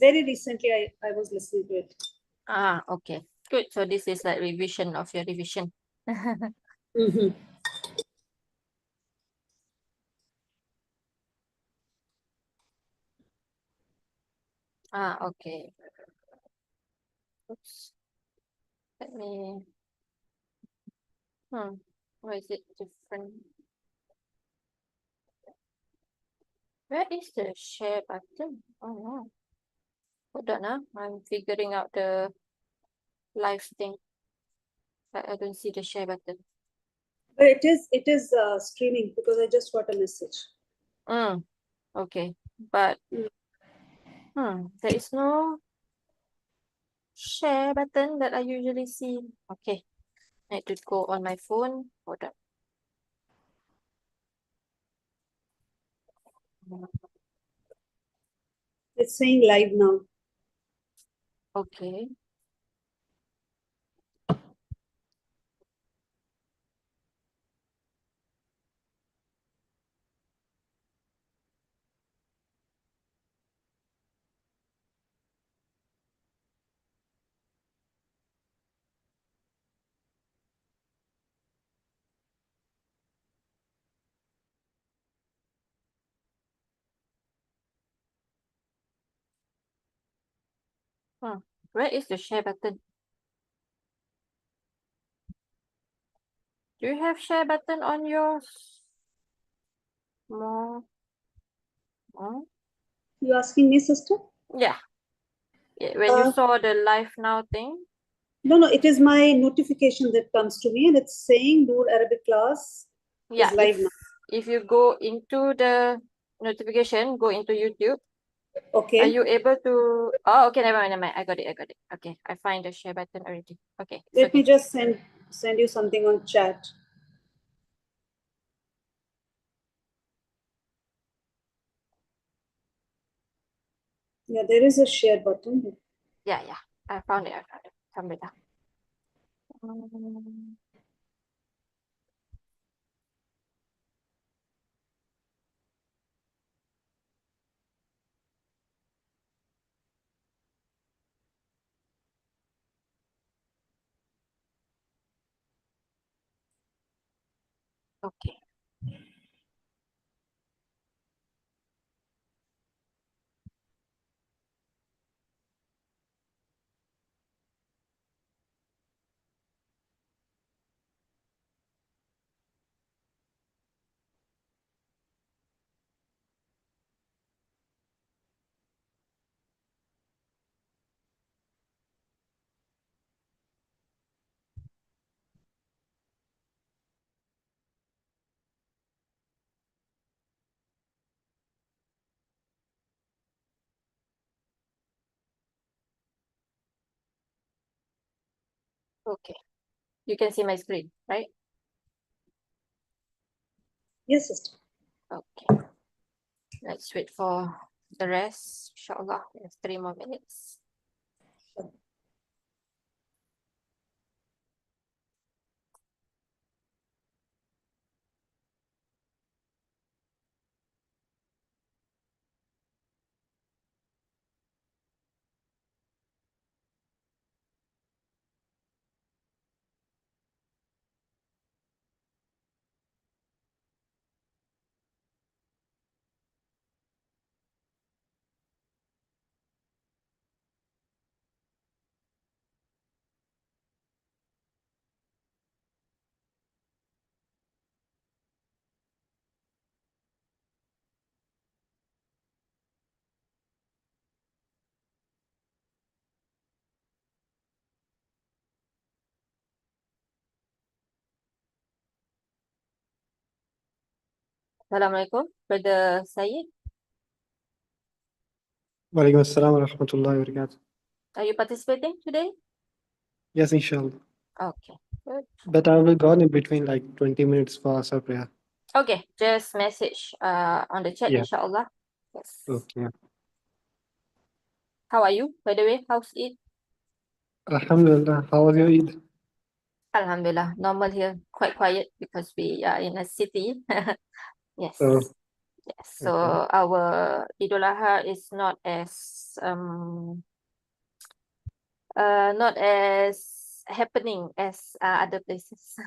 Very recently, I was listening to it. Ah, okay. Good. So this is like revision of your revision. Mm-hmm. Ah, okay. Oops. Let me. Why is it different? Where is the share button? Oh no. Hold on, I'm figuring out the live thing. But I don't see the share button. But it is streaming because I just got a message. Okay. But there is no share button that I usually see. Okay. I need to go on my phone. Hold on. It's saying live now. Okay. Where is the share button? Do you have share button on yours? More. You asking me, sister? Yeah. When you saw the live now thing? No, it is my notification that comes to me and it's saying Noor Arabic class is live now. If you go into the notification, go into YouTube. Okay. Are you able to? Oh, okay, never mind. I got it. Okay, I find the share button already. Okay. Let me just send you something on chat. Yeah, there is a share button. Yeah. I found it. Alhamdulillah. Okay. Okay. You can see my screen, right? Yes, sister. Okay. Let's wait for the rest. Inshallah, we have 3 more minutes. Assalamualaikum, Brother Syed. Walaikum assalam wa rahmatullahi wa barakatuh. Are you participating today? Yes, inshallah. Okay, good. But I will go in between like 20 minutes for Asr prayer. Okay, just message on the chat, Yeah. inshallah. Yes. Okay. How are you, by the way? How's it? Alhamdulillah. How was your Eid? Alhamdulillah, normal here, quite quiet because we are in a city. Yes. So Yes, so our Idul Adha is not as happening as other places.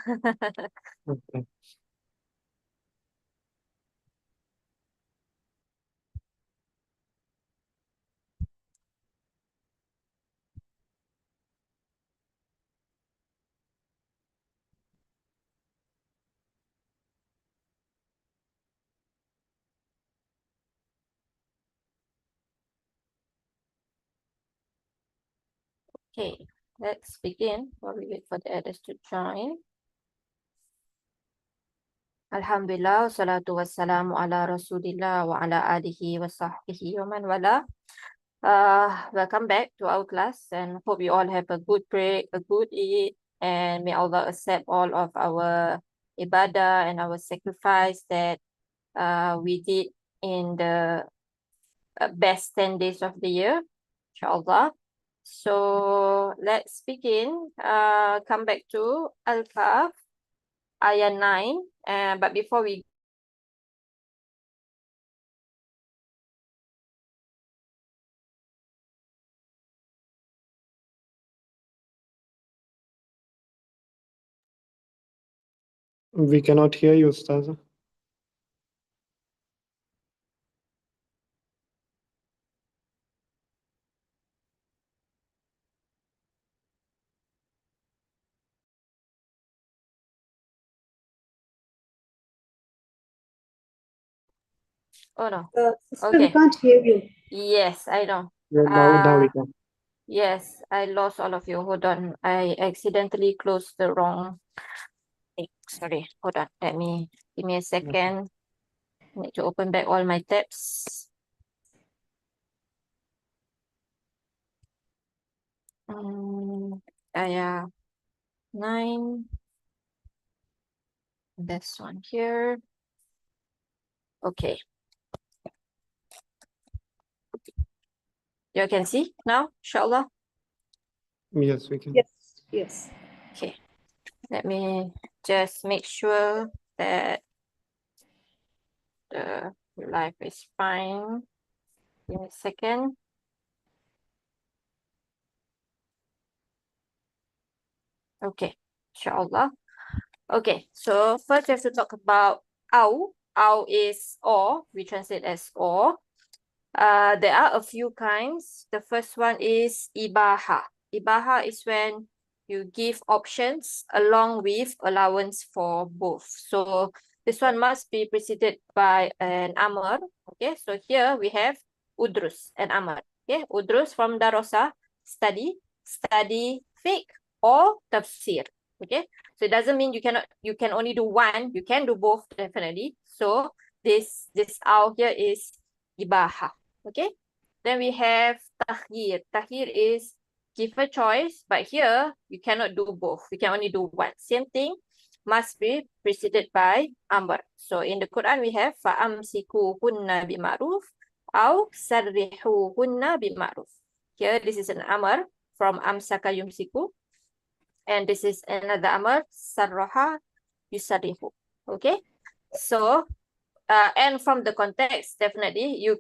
Okay. Okay, let's begin while we wait for the others to join. Alhamdulillah, salatu wassalamu ala rasulillah wa ala alihi wa sahbihi wa man wala. Welcome back to our class and hope you all have a good break, a good Eid, and may Allah accept all of our ibadah and our sacrifice that we did in the best 10 days of the year, inshallah. So let's begin. Come back to Al-Kahf, Ayah 9. But before we We cannot hear you, Ustaza. oh no, Sister, we okay. can't hear you. Yes, I know. Yeah, now we can. Yes, I lost all of you. Hold on. I accidentally closed the wrong thing. Sorry. Hold on. Give me a second. Need to open back all my tabs. Ayah 9. This one here. Okay. You can see now, inshallah. Yes, we can. Yes, yes. Okay. Let me just make sure that the live is fine. Give me a second. Okay, inshallah. Okay, so first we have to talk about au. Au is or, we translate as or. There are a few kinds. The first one is ibaha. Ibaha is when you give options along with allowance for both. So this one must be preceded by an amr. Okay, so here we have udrus and amr. Okay, udrus from darosa, study fiqh or tafsir. Okay, so it doesn't mean you can only do one. You can do both definitely. So this out here is ibaha. Okay, then we have takhir. Takhir is give a choice, but here you cannot do both. You can only do one. Same thing, must be preceded by amr. So in the Quran we have fa'amsikuhunna bima'ruf aw sarrihuhunna bima'ruf. Here this is an amr from amsaka yumsiku, and this is another amr, sarraha yusarrihu. Okay, so and from the context, you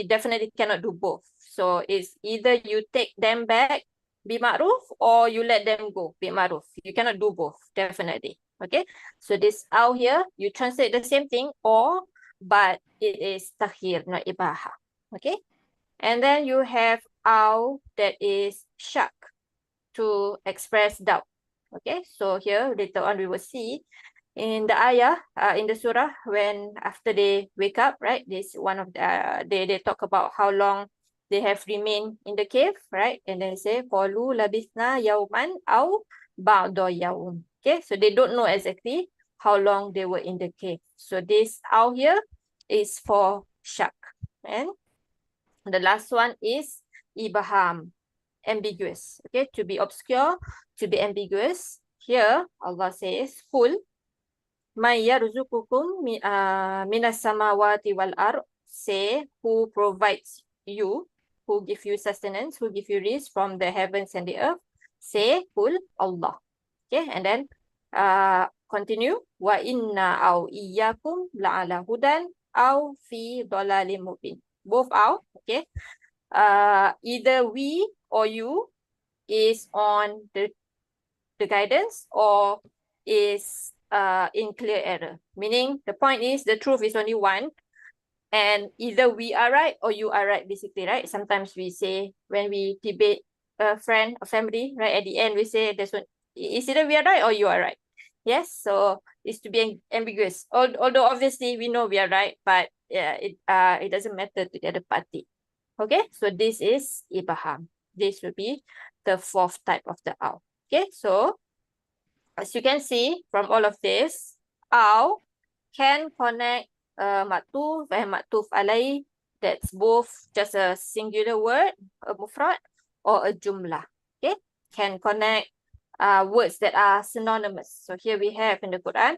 definitely cannot do both. So it's either you take them back, be ma'ruf, or you let them go, be ma'ruf. You cannot do both, definitely. Okay, so this out here, you translate the same thing, or, but it is takhir, not ibaha. Okay, and then you have au that is shak, to express doubt. Okay, so here later on we will see in the ayah, in the surah, when after they wake up, right? This one of the they talk about how long they have remained in the cave, right? And then say qalu labithna yawman aw ba'da yawm. Okay, so they don't know exactly how long they were in the cave. So this out here is for shak. And the last one is ibham, ambiguous. Okay, to be obscure, to be ambiguous. Here Allah says full may yarzuqukum minas samawati wal ard, say who provides you, who give you sustenance, who give you rizq from the heavens and the earth. Say kul Allah. Okay, and then continue wa inna aw iyyakum la'ala hudan Aw fi dalalin mubin. Both aw, okay. Either we or you is on the guidance or is in clear error. Meaning the point is the truth is only one, and either we are right or you are right, basically, right? Sometimes we say when we debate a friend or family, right? At the end we say there's one, it's either we are right or you are right. Yes, so it's to be ambiguous. Although obviously we know we are right, but yeah, it doesn't matter to the other party. Okay, so this is ibham. This will be the fourth type of the aw. Okay, so as you can see from all of this, aw can connect maktuf and maktuf alaih. That's both just a singular word, a mufrad, or a jumlah. Okay, can connect words that are synonymous. So here we have in the Quran,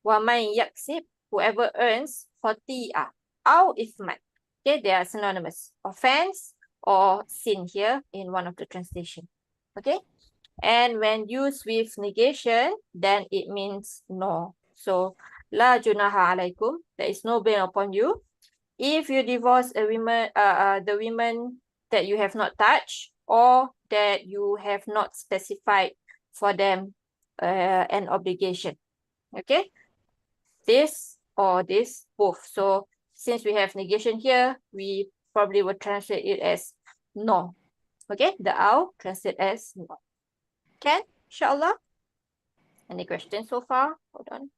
وَمَنْ يَكْسِبْ, whoever earns khati'ah aw ithman. Okay, they are synonymous. Offense or sin here in one of the translation. Okay, and when used with negation, then it means no. So la junaha alaikum, there is no blame upon you if you divorce a woman, the women that you have not touched or that you have not specified for them an obligation. Okay, this or this, both. So since we have negation here, we probably will translate it as no. Okay, the aw translate as no. Can, inshallah. Any questions so far? Hold on.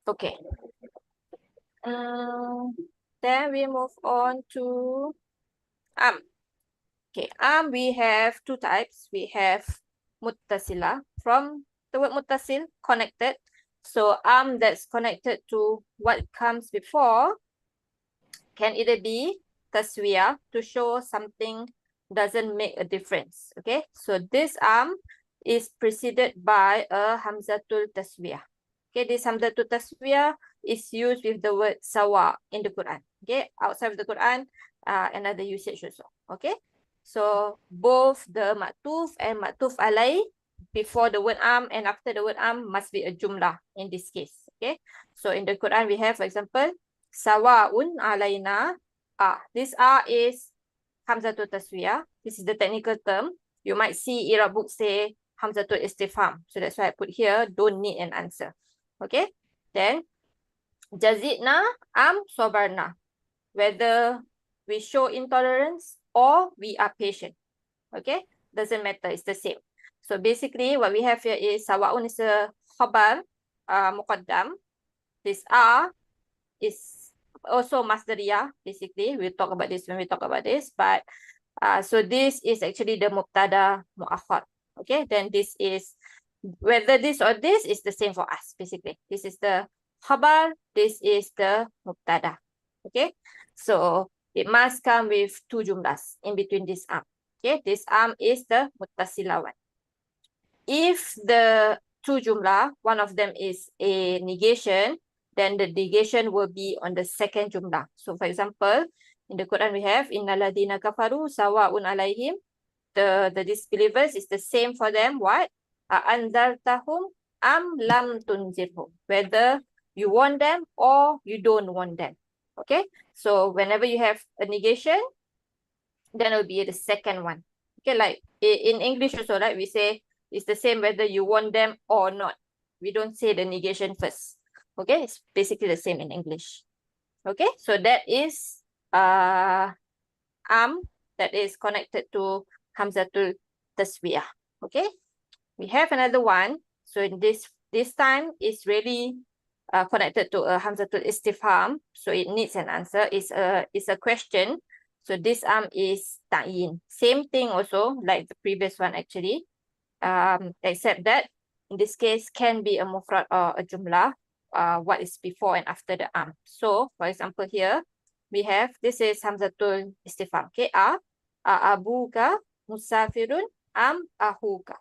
Okay. Then we move on to Okay, we have two types. We have muttasila, from the word muttasil, connected. So that's connected to what comes before can either be taswiyah, to show something doesn't make a difference. Okay, so this is preceded by a hamzatul taswiyah. Okay, this hamzatul taswiyah is used with the word sawa in the Quran. Okay, outside of the Quran, another usage also. Okay, so both the maktuf and maktuf alaih, before the word and after the word must be a jumlah in this case. Okay, so in the Quran we have, for example, sawaun alaina. This is hamzatul taswiyah. This is the technical term. You might see Irab book say hamzatul istifham. So that's why I put here, don't need an answer. Okay, then jazidna sobarna, whether we show intolerance or we are patient. Okay, doesn't matter, it's the same. So basically what we have here is sawaun is a khabar muqaddam. This is also masdariyah, basically. We'll talk about this when we talk about this, but so this is actually the mubtada mu'akhar. Okay, then this is, whether this or this is the same for us, basically. This is the khabar, this is the mubtada. Okay, so it must come with two jumlas in between this Okay, this is the muttasila one. If the two jumlah, one of them is a negation, then the negation will be on the second jumlah. So for example, in the Quran we have innal ladina kafaru sawaun alaihim, the disbelievers is the same for them. What? Anzartahum am lam tunzirhum, whether you want them or you don't want them. Okay, so whenever you have a negation, then it will be the second one. Okay, like in English also, right? We say it's the same whether you want them or not. We don't say the negation first. Okay, it's basically the same in English. Okay, so that is that is connected to hamzatul taswiyah. Okay, we have another one. So in this time is really connected to a hamzatul istifham. So it needs an answer. It's a question. So this is ta'yin. Same thing also like the previous one actually. Except that in this case can be a mufrad or a jumlah. What is before and after the So for example here we have, this is hamzatul istifham. Okay, abuka musafirun ahuka.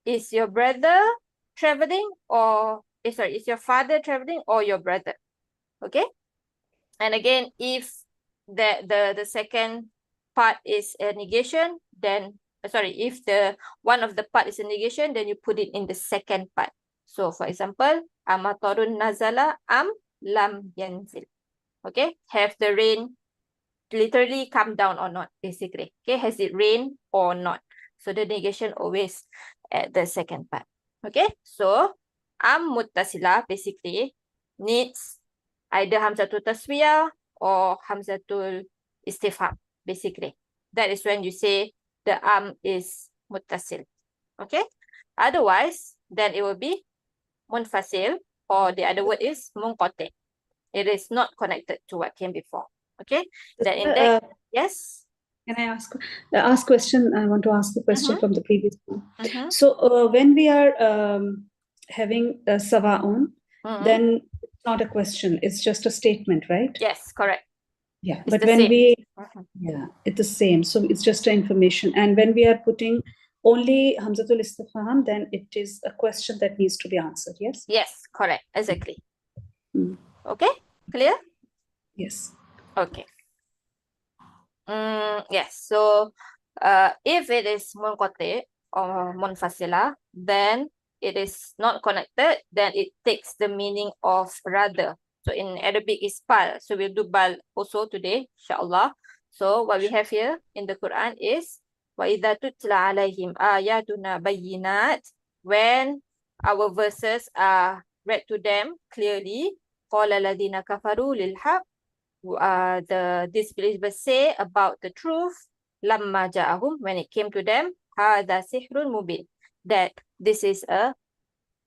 Is your brother traveling or is your father traveling or your brother? Okay, and again, if the second part is a negation, then if the one of the part is a negation, then you put it in the second part. So for example, Amatarun nazala am lam yanzil. Okay, have the rain literally come down or not, basically. Okay, has it rained or not? So the negation always at the second part. Okay, so am muttasila basically needs either hamzatul taswiyah or hamzatul istifham, basically. That is when you say the am is muttasil. Okay, otherwise then it will be munfasil, or the other word is munqati. It is not connected to what came before. Okay, then in that, yes. Can I ask question? I want to ask the question from the previous one. So when we are having sawa'un, then it's not a question, it's just a statement, right? Yes, correct. Yeah, It's but the when same. we, yeah, it's the same. So it's just an information. And when we are putting only hamzatul istifham, then it is a question that needs to be answered, yes? Yes, correct, exactly. Okay, clear? Yes. Okay. Yes, so if it is munqati or munfasila, then it is not connected, then it takes the meaning of rather. So in Arabic is bal. So we'll do bal also today, insyaAllah. So what we have here in the Quran is وَإِذَا تُتْلَى عَلَيْهِمْ آيَاتُنَا بَيِّنَاتٍ. When our verses are read to them clearly, قَالَ الَّذِينَ كَفَرُوا لِلْحَقِّ. The disbelievers say about the truth, lamma ja'ahum, when it came to them, hadha sihrun mubin, that this is a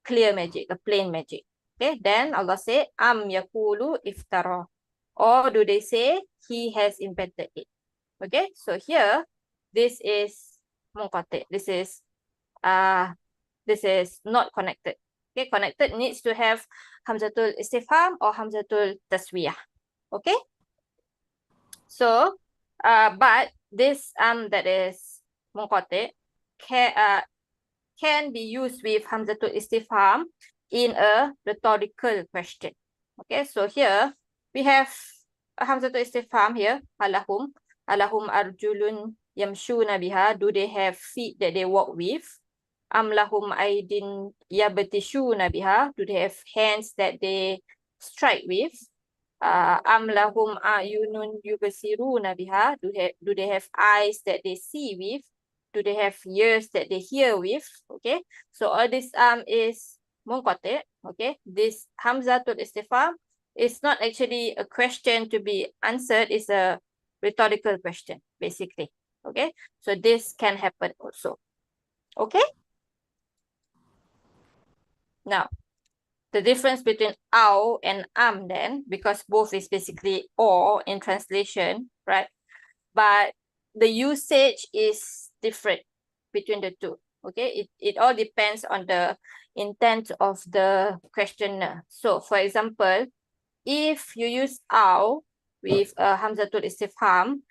clear magic, a plain magic. Okay, then Allah say, am yakulu iftara, or do they say he has invented it? Okay, so here this is munqati. This is not connected. Okay, connected needs to have hamzatul istifham or hamzatul taswiyah. Okay, so but this that is munqati can be used with hamzatul istifham in a rhetorical question. Okay, so here we have a hamzatul istifham here, alahum arjulun yamshuna biha, do they have feet that they walk with? Am lahum aydin yabtishuna biha, do they have hands that they strike with? Am lahum ayunun yubsiruna biha, do they have eyes that they see with? Do they have ears that they hear with? Okay, so all this is munqati. Okay, this hamzatul istifham is not actually a question to be answered, it's a rhetorical question, basically. Okay, so this can happen also. Okay, now the difference between aw and am then, because both is basically or in translation, right? But the usage is different between the two. Okay, it all depends on the intent of the questioner. So for example, if you use aw with a hamzatul istifham,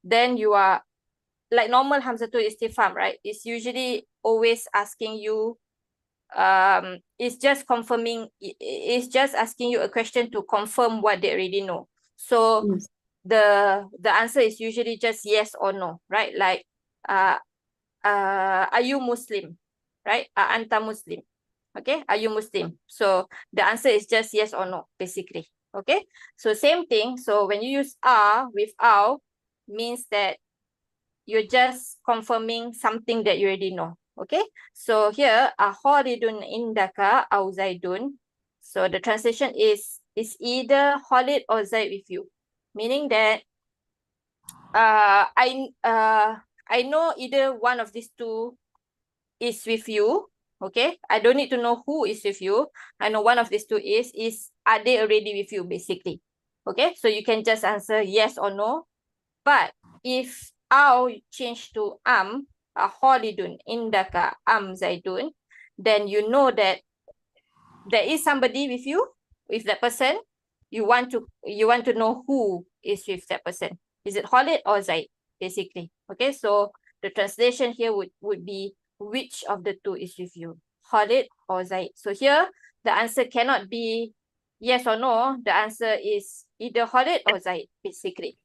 then you are like normal hamzatul istifham, right? It's usually always asking you, it's just confirming, it's just asking you a question to confirm what they already know. So the answer is usually just yes or no, right? Like are you Muslim, right? Anta Muslim. Okay, are you Muslim? So the answer is just yes or no, basically. Okay, so same thing. So when you use with aw, means that you're just confirming something that you already know. Okay, so here Khalidun indaka aw Zaidun. So the translation is either Khalid or Zaid with you, meaning that I know either one of these two is with you. Okay, I don't need to know who is with you. I know one of these two is are they already with you, basically. Okay, so you can just answer yes or no. But if aw change to Khalidun indaka am Zaidun, then you know that there is somebody with you, with that person. You want to know who is with that person. Is it Khalid or Zaid, basically? Okay, so the translation here would be which of the two is with you, Khalid or Zaid. So here the answer cannot be yes or no. The answer is either Khalid or Zaid, basically.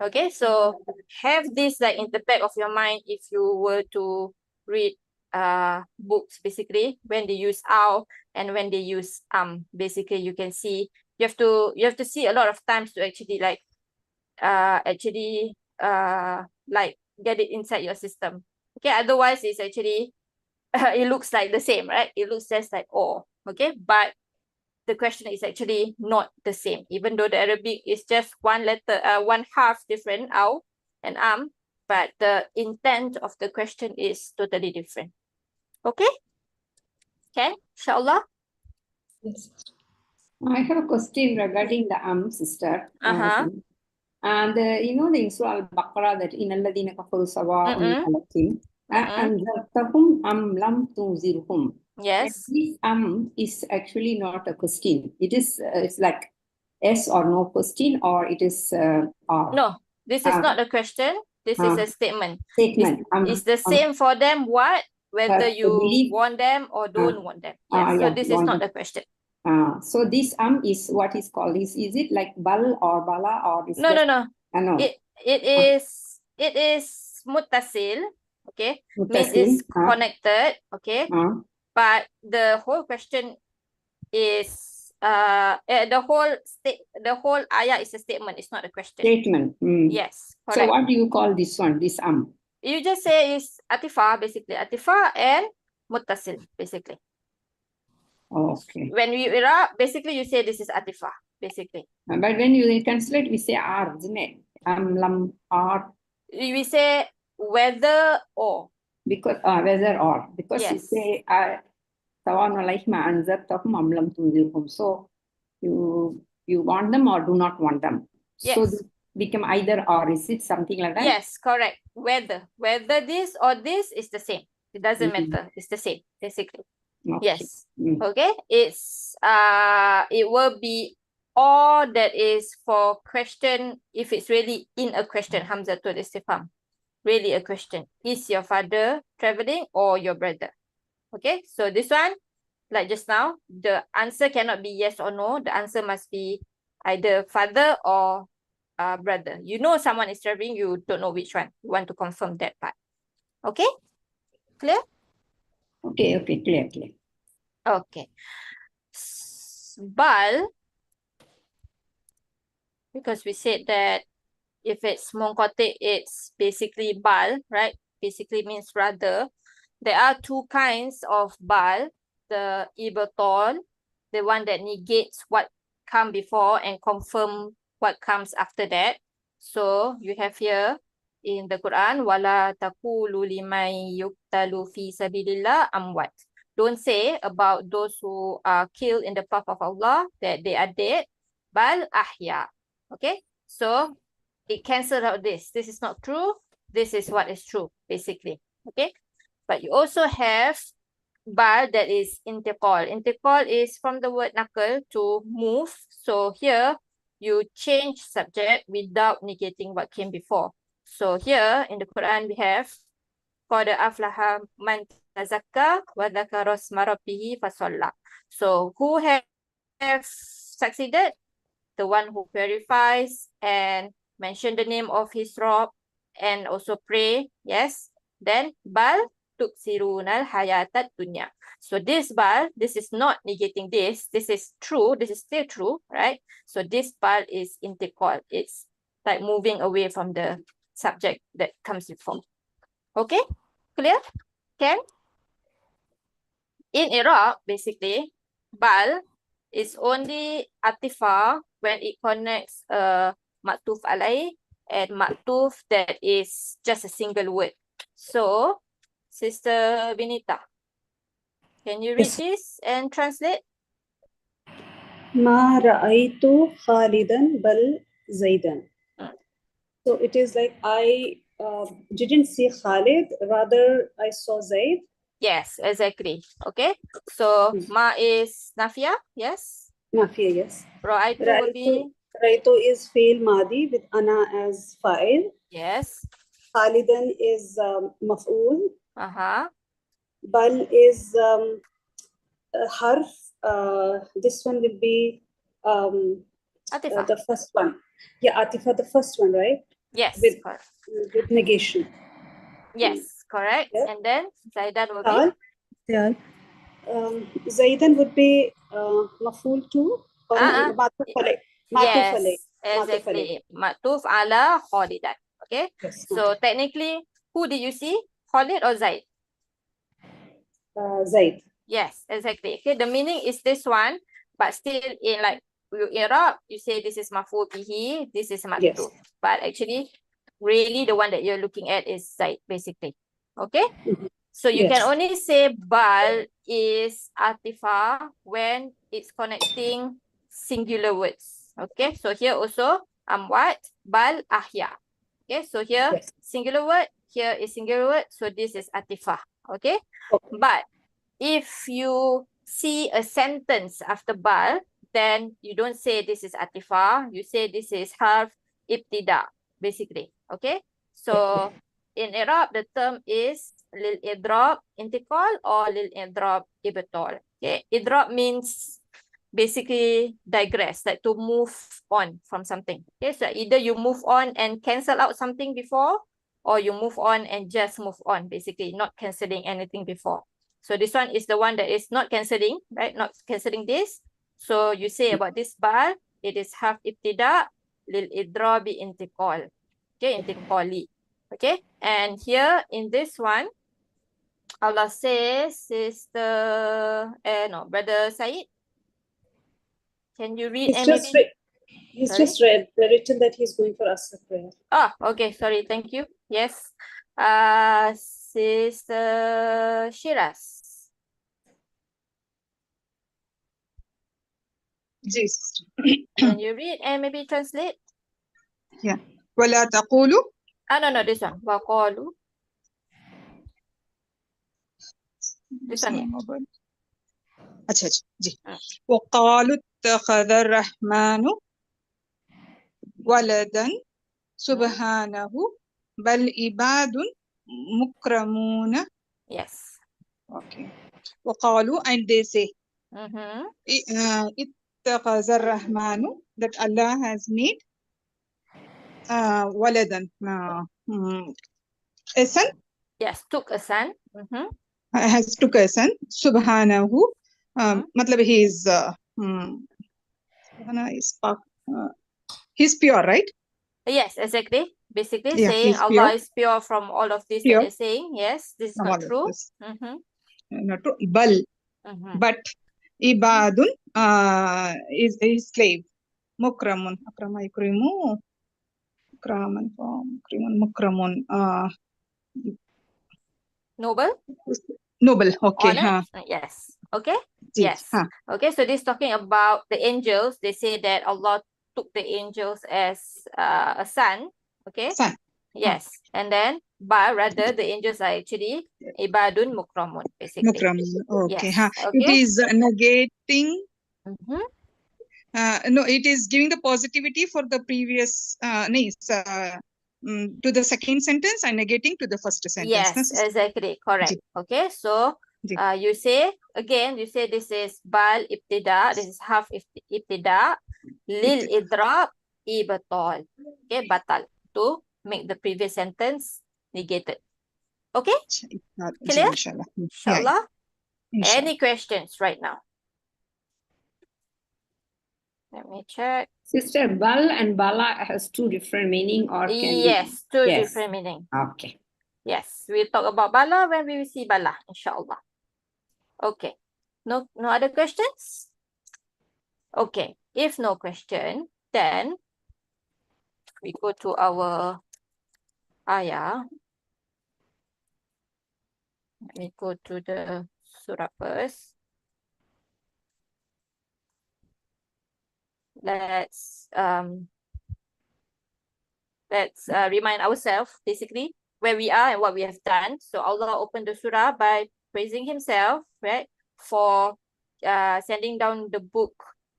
Okay, so have this like in the back of your mind if you were to read books, basically. When they use aw, and when they use basically you can see you have to see a lot of times to actually like like get it inside your system. Okay, otherwise it's actually it looks like the same, right? It looks just like oh, okay, but the question is actually not the same, even though the Arabic is just one letter, one half different, aw and but the intent of the question is totally different. Okay? Okay, inshallah. Yes. I have a question regarding the sister. And you know the Surah Al-Baqarah that in alladhina kafaru sawa'un alaihim anzartahum am lam tunzirhum. Yes. This is actually not a question. It is it's like yes or no question, or it is or. No, this is not a question. This is a statement. Statement. It's the same for them what? Whether you want them or don't want them. Yes. So this is not a question. So this is what is called is it like bal or bala or is no. no. It is muttasil, okay? Means it's connected, okay? But the whole question is the whole ayah is a statement, it's not a question. Statement. Yes, correct. So what do you call this one? This You just say it's atifa, basically. Atifa and muttasil, basically. Okay. When we Irab, basically you say this is atifa, basically. But when you translate, we say ar, isn't it? Lam, ar. We say whether or. Because whether or. Because yes. You say sawan alaihim anzartahum am lam tunzirhum. So you want them or do not want them. Yes. So become either or. Is it something like that? Yes, correct. Whether this or this is the same. It doesn't matter. It's the same, basically. Okay. Yes. Okay. It's it will be all that is for question if it's really in a question. Hamzatul istifham. Really a question. Is your father traveling or your brother? Okay. So this one, like just now, the answer cannot be yes or no. The answer must be either father or brother. You know someone is traveling, you don't know which one. You want to confirm that part. Okay? Clear? Okay, clear. Okay. Bal, because we said that if it's munqati, it's basically bal, right? Basically means rather. There are two kinds of bal. The ibtal, the one that negates what come before and confirm what comes after that. So you have here in the Quran, wala taqulu liman yuqtalu fi sabilillah amwat. Don't say about those who are killed in the path of Allah that they are dead, bal ahya. Okay, so it cancels out this. This is not true. This is what is true, basically. Okay, but you also have bal that is intiqal. Intiqal is from the word nakal, to move. So here you change subject without negating what came before. So here in the Quran we have qad aflaha man tazakka wa dzakara isma rabbih fasalla. So who have succeeded? The one who purifies and mention the name of his Rob and also pray. Yes. Then bal tuksirunal hayatat dunya. So this bal, this is not negating this. This is true. This is still true, right? So this bal is intiqal. It's like moving away from the subject that comes before. Okay? Clear? Can? In Irab, basically, bal is only atifa when it connects maktuf alai and maktuf that is just a single word. So, Sister Vinita, can you read this and translate? Ma ra'aytu Khalidan bal Zaidan. So it is like I didn't see Khalid, rather I saw Zaid. Yes, exactly. Okay. So ma is Nafia, yes? Nafia, yes. Ra'aytu will be? Ra'aytu is fail madi with ana as fa'il. Yes. Khalidan is maf'ul. Bal is harf. This one will be Atifa. The first one. Yeah, Atifa, the first one, right? Yes, correct. With negation. Yes, correct. Yeah. And then Zaidan will be? Tal. Zaidan would be maf'ul too, or matuf alayh. Matuf alayh. Yes, exactly. Matuf ala Khalidan. Okay. Yes. So technically, who did you see? Khalid or Zaid? Zaid. Yes, exactly. Okay, the meaning is this one, but still in like you Irab, you say this is maf'ul bihi, this is matuf. Yes. But actually, really the one that you're looking at is Zaid, basically. Okay? So you can only say bal is atifa when it's connecting singular words. Okay, so here also what? Bal ahya. Okay, so here singular word, here is singular word, so this is atifa. Okay, but if you see a sentence after bal, then you don't say this is atifa, you say this is harf ibtida, basically. Okay, so in Irab, the term is lil idrab intiqal or lil idrab ibtal. Okay, idrab means basically digress, like to move on from something. Okay, so either you move on and cancel out something before, or you move on and just move on, basically not cancelling anything before. So this one is the one that is not cancelling, right? Not cancelling this. So you say about this bal, it is half ibtida lil idrabi intiqal. Okay, intiqali. Okay, and here in this one, Allah says, Brother Said, can you read? He's just read written that he's going for Asr prayer. Ah, okay, sorry, thank you. Yes. Sister Shiraz. Yes. Can you read and maybe translate? Yeah. ولا تقولوا. No, this one. وقالوا. This one here. अच्छा जी. وقالوا اتخذ الرحمن ولدا سبحانه بل عباد مكرمون. Yes. Okay. وقالوا, and they say, اتخذ الرحمن, that Allah has made waladan, a son. Yes, took a son. Has took a son. Subhanahu. Matlab he is he's pure, right? Yes, exactly. Basically saying Yeah, Allah is pure from all of this that they're saying. Yes, this is not true. Not true. Bal. But ibadun is a slave. Mukramun. Akrama ikrimu. Mukraman. Mukramun. Noble? Noble. Okay. Yes. Okay. Yes. Okay. So this is talking about the angels. They say that Allah took the angels as a son. Okay. Son. Yes. And then, but rather the angels are actually ibadun mukramun, basically. Mukramun. Okay. Yes. Okay. It is negating. No, it is giving the positivity for the previous to the second sentence and negating to the first sentence. Yes, exactly. Correct. Okay. So you say again, you say this is bal ibtida, this is half ibtida, lil idrab ibatal. Okay, batal, to make the previous sentence negated. Okay? Clear? Inshallah. Any questions right now? Let me check. Sister, bal and bala has two different meaning, or can yes, two different meaning. Okay. Yes, we'll talk about bala when we will see bala, inshallah. Okay. No other questions? Okay. If no question, then we go to our ayah. Let me go to the surah first. Let's remind ourselves basically where we are and what we have done. So Allah opened the surah by praising himself, right, for sending down the book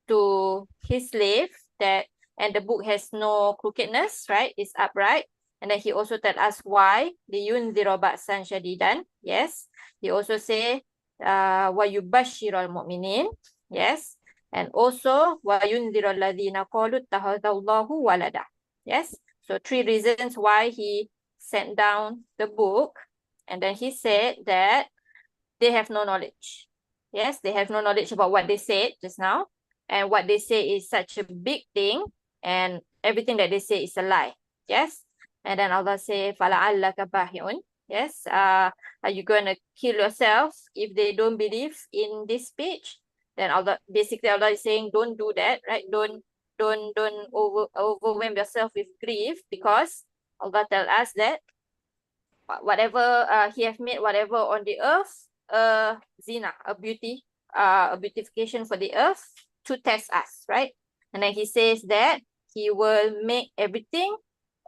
to his slave, and the book has no crookedness, right? It's upright. And then he also tell us why. لِيُنْذِرَ بَأْسًا شَدِيدًا. Yes. He also say وَيُبَشِّرَ الْمُؤْمِنِينَ. Yes. And also وَيُنْذِرَ الَّذِينَ قَالُوا اتَّخَذَ اللَّهُ وَلَدًا. Yes. So 3 reasons why he sent down the book. And then he said that they have no knowledge. Yes, they have no knowledge about what they said just now. And what they say is such a big thing. And everything that they say is a lie. Yes. And then Allah say, فَلَعَلَّكَ بَاخِعٌ. Yes. Are you going to kill yourself if they don't believe in this speech? Then Allah is saying, don't do that, right? Don't overwhelm yourself with grief, because Allah tell us that whatever He have made whatever on the earth, zina, a beautification for the earth to test us, right? And then He says that He will make everything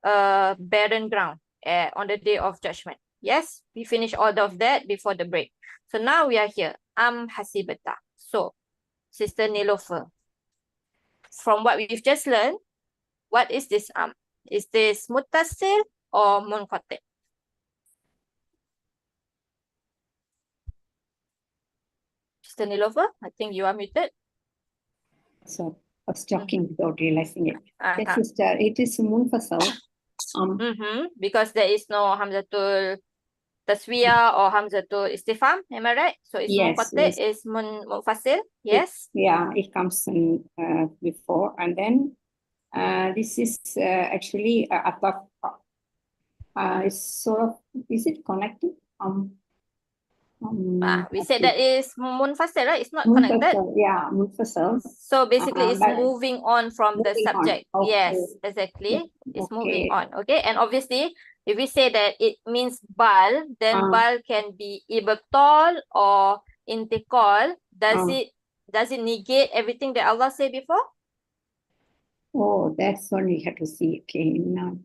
barren ground on the day of judgment. Yes, we finish all of that before the break. So now we are here. Hasibata. So, Sister Nilofer, from what we've just learned, what is this Is this muttasil or munqati? Sister Nilofer, I think you are muted. So I was talking without realizing it. Yes, Uh-huh. sister, it is munfasal. Because there is no hamzatul taswiyah or hamzatul istifham, am I right? So it's Yes, munqati, yes. is munfasil, yes? Yeah, it comes in before, and then this is actually ataf. It's sort of, is it connected? We said that is munfasil, right? It's not connected. Munfasal, yeah, munfasal. So basically, it's but moving on from the moving on. subject. Okay. Yes, exactly. It's moving Okay. on. Okay, and obviously, if we say that it means bal, then bal can be ibtal or intiqal. Does it negate everything that Allah said before? Oh, that's what we have to see. Okay, now.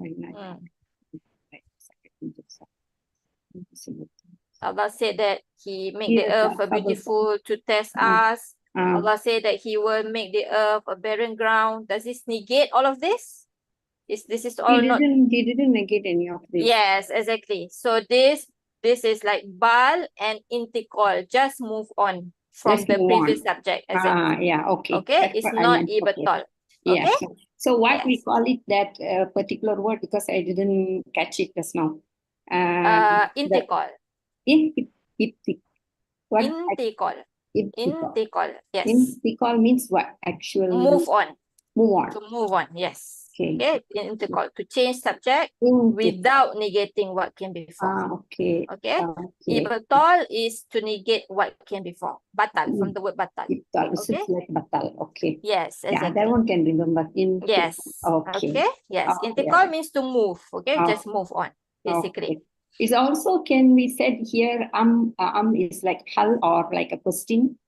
Allah said that He made the earth a beautiful to test us. Allah said that He will make the earth a barren ground. Does this negate all of this? This is all not. He didn't negate any of this. Yes, exactly. So this is like bal and intiqal. Just move on from Let's the move previous on. subject. Exactly. Yeah, okay. Okay, That's it's what I not meant. Okay. ibtal. Yeah. Okay. So what we Yes. call it, that particular word, because I didn't catch it just now. Intiqal. What? Intiqal. Intiqal. Yes. Intiqal means what? Actually. Move on. Move on. To move on. Yes. Okay. Okay. Intiqal. To change subject Intiqal. without negating what came before. Okay. Okay. Okay. Ibtal is to negate what came before. Batal, from the word batal. Ibtal. Okay. It's like batal. Okay. Yes, exactly. Yeah, that one can remember. Yes. Okay. Okay. Yes. Okay. Intiqal means to move. Okay. Okay. Just move on, basically. Okay. It's also, can we said here, is like hal or like a question.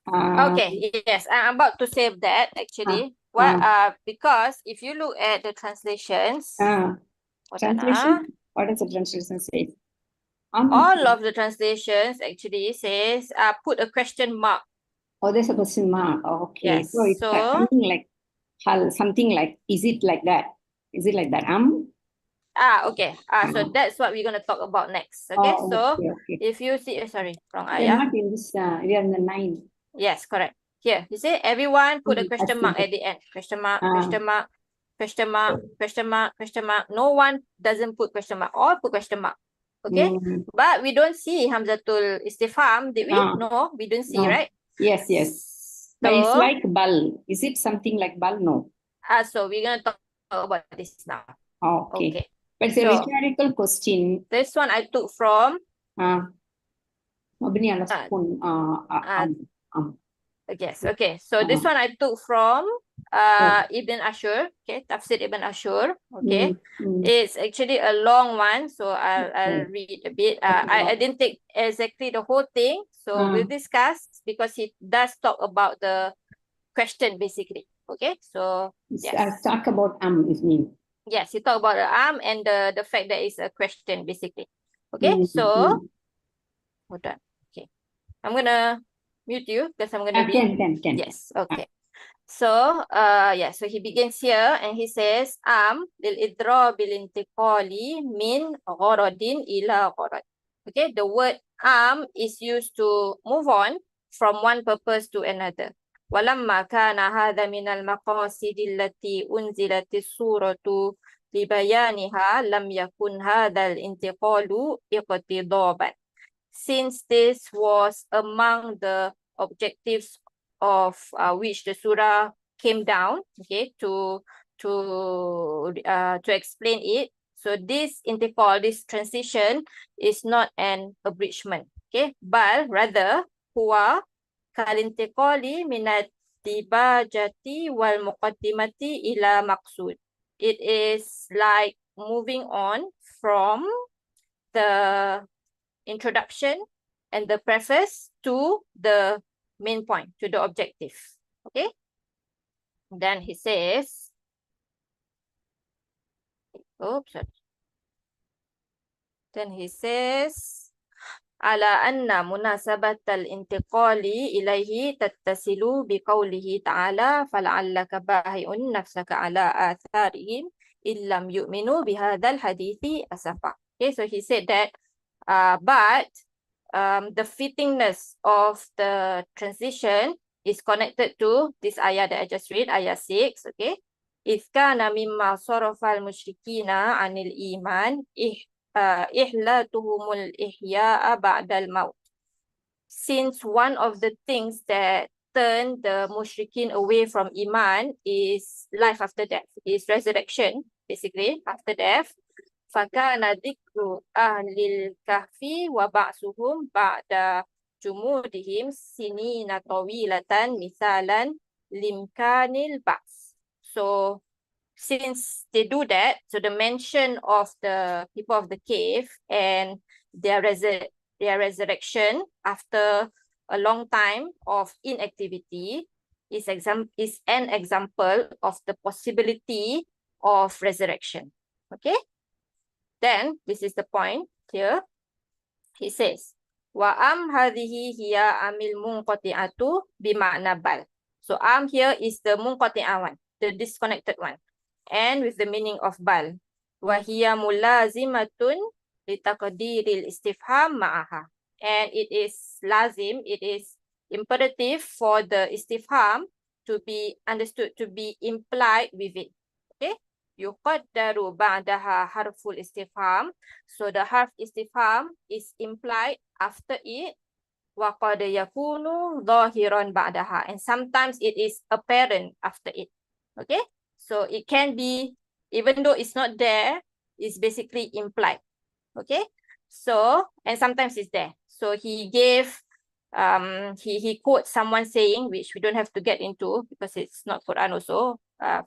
Okay. Yes. I'm about to say that actually. Because if you look at the translations, Translation? What does the translation say? all of the translations actually says put a question mark. Oh, there's a question mark. Okay. Yes. So it's something like hal, something like, is it like that? Is it like that? Okay. So that's what we're going to talk about next. Okay. Okay. If you see, sorry, wrong We are ayah. not in this, we are in the 9. Yes, correct. Here, you see, everyone put a question mark at the end. Question mark, question mark, question mark, question mark, question mark. No one doesn't put question mark. All put question mark. Okay. But we don't see hamzatul istifham, did we? No, we don't see, right? Yes. But So, it's like bal. Is it something like bal? No. So we're going to talk about this now. Okay. But it's a So, rhetorical question. This one I took from yes, okay. So this one I took from Ibn Ashur, okay, Tafsir Ibn Ashur, okay. It's actually a long one, so I'll read a bit. I didn't take exactly the whole thing, so we'll discuss, because it does talk about the question basically. Okay, so yes. Talk about is mean. Yes, you talk about the and the fact that it's a question basically. Okay, so hold on. Okay, I'm gonna mute you because I'm gonna read. Can. Yes, okay. So so he begins here and he says lil idrab bil intiqali min gharadin ila gharad. Okay, the word is used to move on from one purpose to another. ولما كان هذا من المقاصد التي أنزلت السورة لبيانها لم يكن هذا الانتقال اقتضابا. Since this was among the objectives of which the surah came down, okay, to explain it. So this intiqal, this transition is not an abridgment, okay, but rather huwa kalintiqali minat dibajati wal muqaddimati ila maqsud. It is like moving on from the introduction and the preface to the main point, to the objective, okay. Then he says, oops, sorry. Then he says, ala anna munasabatal intiqali ilaihi tattasilu biqaulihi ta'ala fala'allaka bahi'un nafsaka ala atharihim illam yu'minu bihadzal hadithi asafa. Okay, so he said that but the fittingness of the transition is connected to this ayah that I just read, ayah 6, okay. إِذْ كَانَ مِمَّا صَرَفَ الْمُشْرِكِينَ عَنِ الْإِيمَانِ إِحْلَاتُهُمُ الْإِحْيَاءَ بَعْدَ الْمَوْتِ. Since one of the things that turn the mushrikeen away from Iman is life after death, is resurrection, basically, after death. فَكَانَ ذِكْرُ أَهْلِ الْكَهْفِ وَبَعْثُهُمْ بَعْدَ جُمُودِهِمْ سِنِينَ طَوِيلَةً مِثَالًا لِإِمْكَانِ الْبَعْثِ. So since they do that, so the mention of the people of the cave and their resurrection after a long time of inactivity is an example of the possibility of resurrection. Okay? Then, this is the point here. He says, wa am hadhihi hiya amil munqati'atu bima'na bal. So am here is the munqati'ah one, the disconnected one, and with the meaning of bal. Wa hiya mulazimatun li taqdiril istifham ma'aha. And it is lazim, it is imperative for the istifham to be understood, to be implied with it. Okay? Yuqaddaru ba'daha harful istifham. So the harf istifham is implied after it. Wa qad yakunu dhahiran ba'daha. And sometimes it is apparent after it. Okay? So it can be, even though it's not there, it's basically implied. Okay? So, and sometimes it's there. So he gave, he quotes someone saying, which we don't have to get into because it's not Quran also.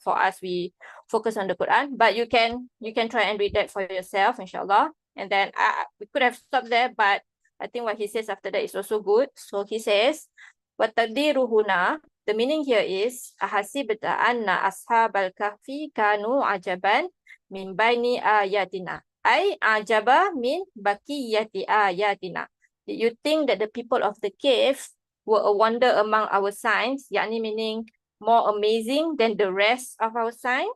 For us, we focus on the Quran, but you can try and read that for yourself, inshallah. And then we could have stopped there, but I think what he says after that is also good. So he says, وَتَقْدِيرُ هُنَا, the meaning here is, أَحَسِبْتَ أَنَّ أَصْحَابَ الْكَهْفِ كَانُوا عَجَبًا مِنْ بَيْنِ آيَاتِنَا أي عَجَبًا مِنْ بَقِيَّةِ آيَاتِنَا. Did you think that the people of the cave were a wonder among our signs? Yani meaning more amazing than the rest of our sign?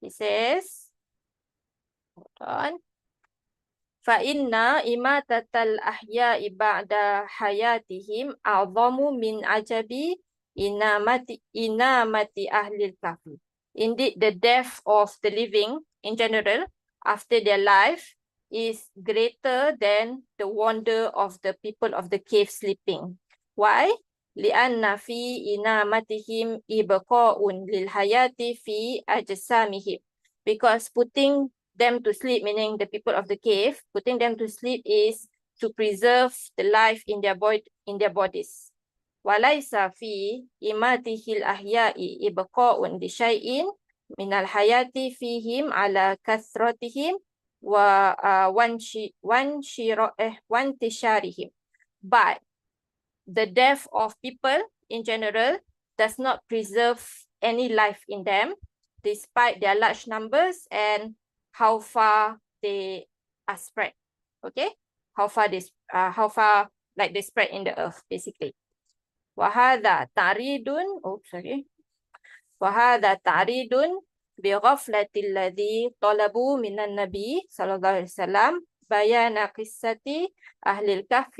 He says, hold on. فَإِنَّ إِمَاتَةَ الْأَحْيَاءِ بَعْدَ حَيَاتِهِمْ أَعْظَمُ مِنْ عَجَبِ إِنَامَةِ أَهْلِ الْكَهْفِ. Indeed, the death of the living in general after their life is greater than the wonder of the people of the cave sleeping. Why? لِأَنَّ فِي إِنَامَتِهِمْ إِبْقَاءٌ لِلْحَيَاةِ فِي أَجْسَامِهِمْ. Because putting them to sleep, meaning the people of the cave, putting them to sleep is to preserve the life in their bodies. وَلَيْسَ فِي إِمَاتِهِ الْأَحْيَاءِ إِبْقَاءٌ لِشَيْءٍ مِنَ الْحَيَاةِ فِيهِمْ عَلَى كَثْرَتِهِمْ وَانْتِشَارِهِمْ. But the death of people in general does not preserve any life in them, despite their large numbers and how far they are spread. Okay, how far they spread in the earth, basically. وهذا تعريض وهذا تعريض بغفلة الذي طلبوا من النبي صلى الله عليه وسلم بيان قصة أهل الكهف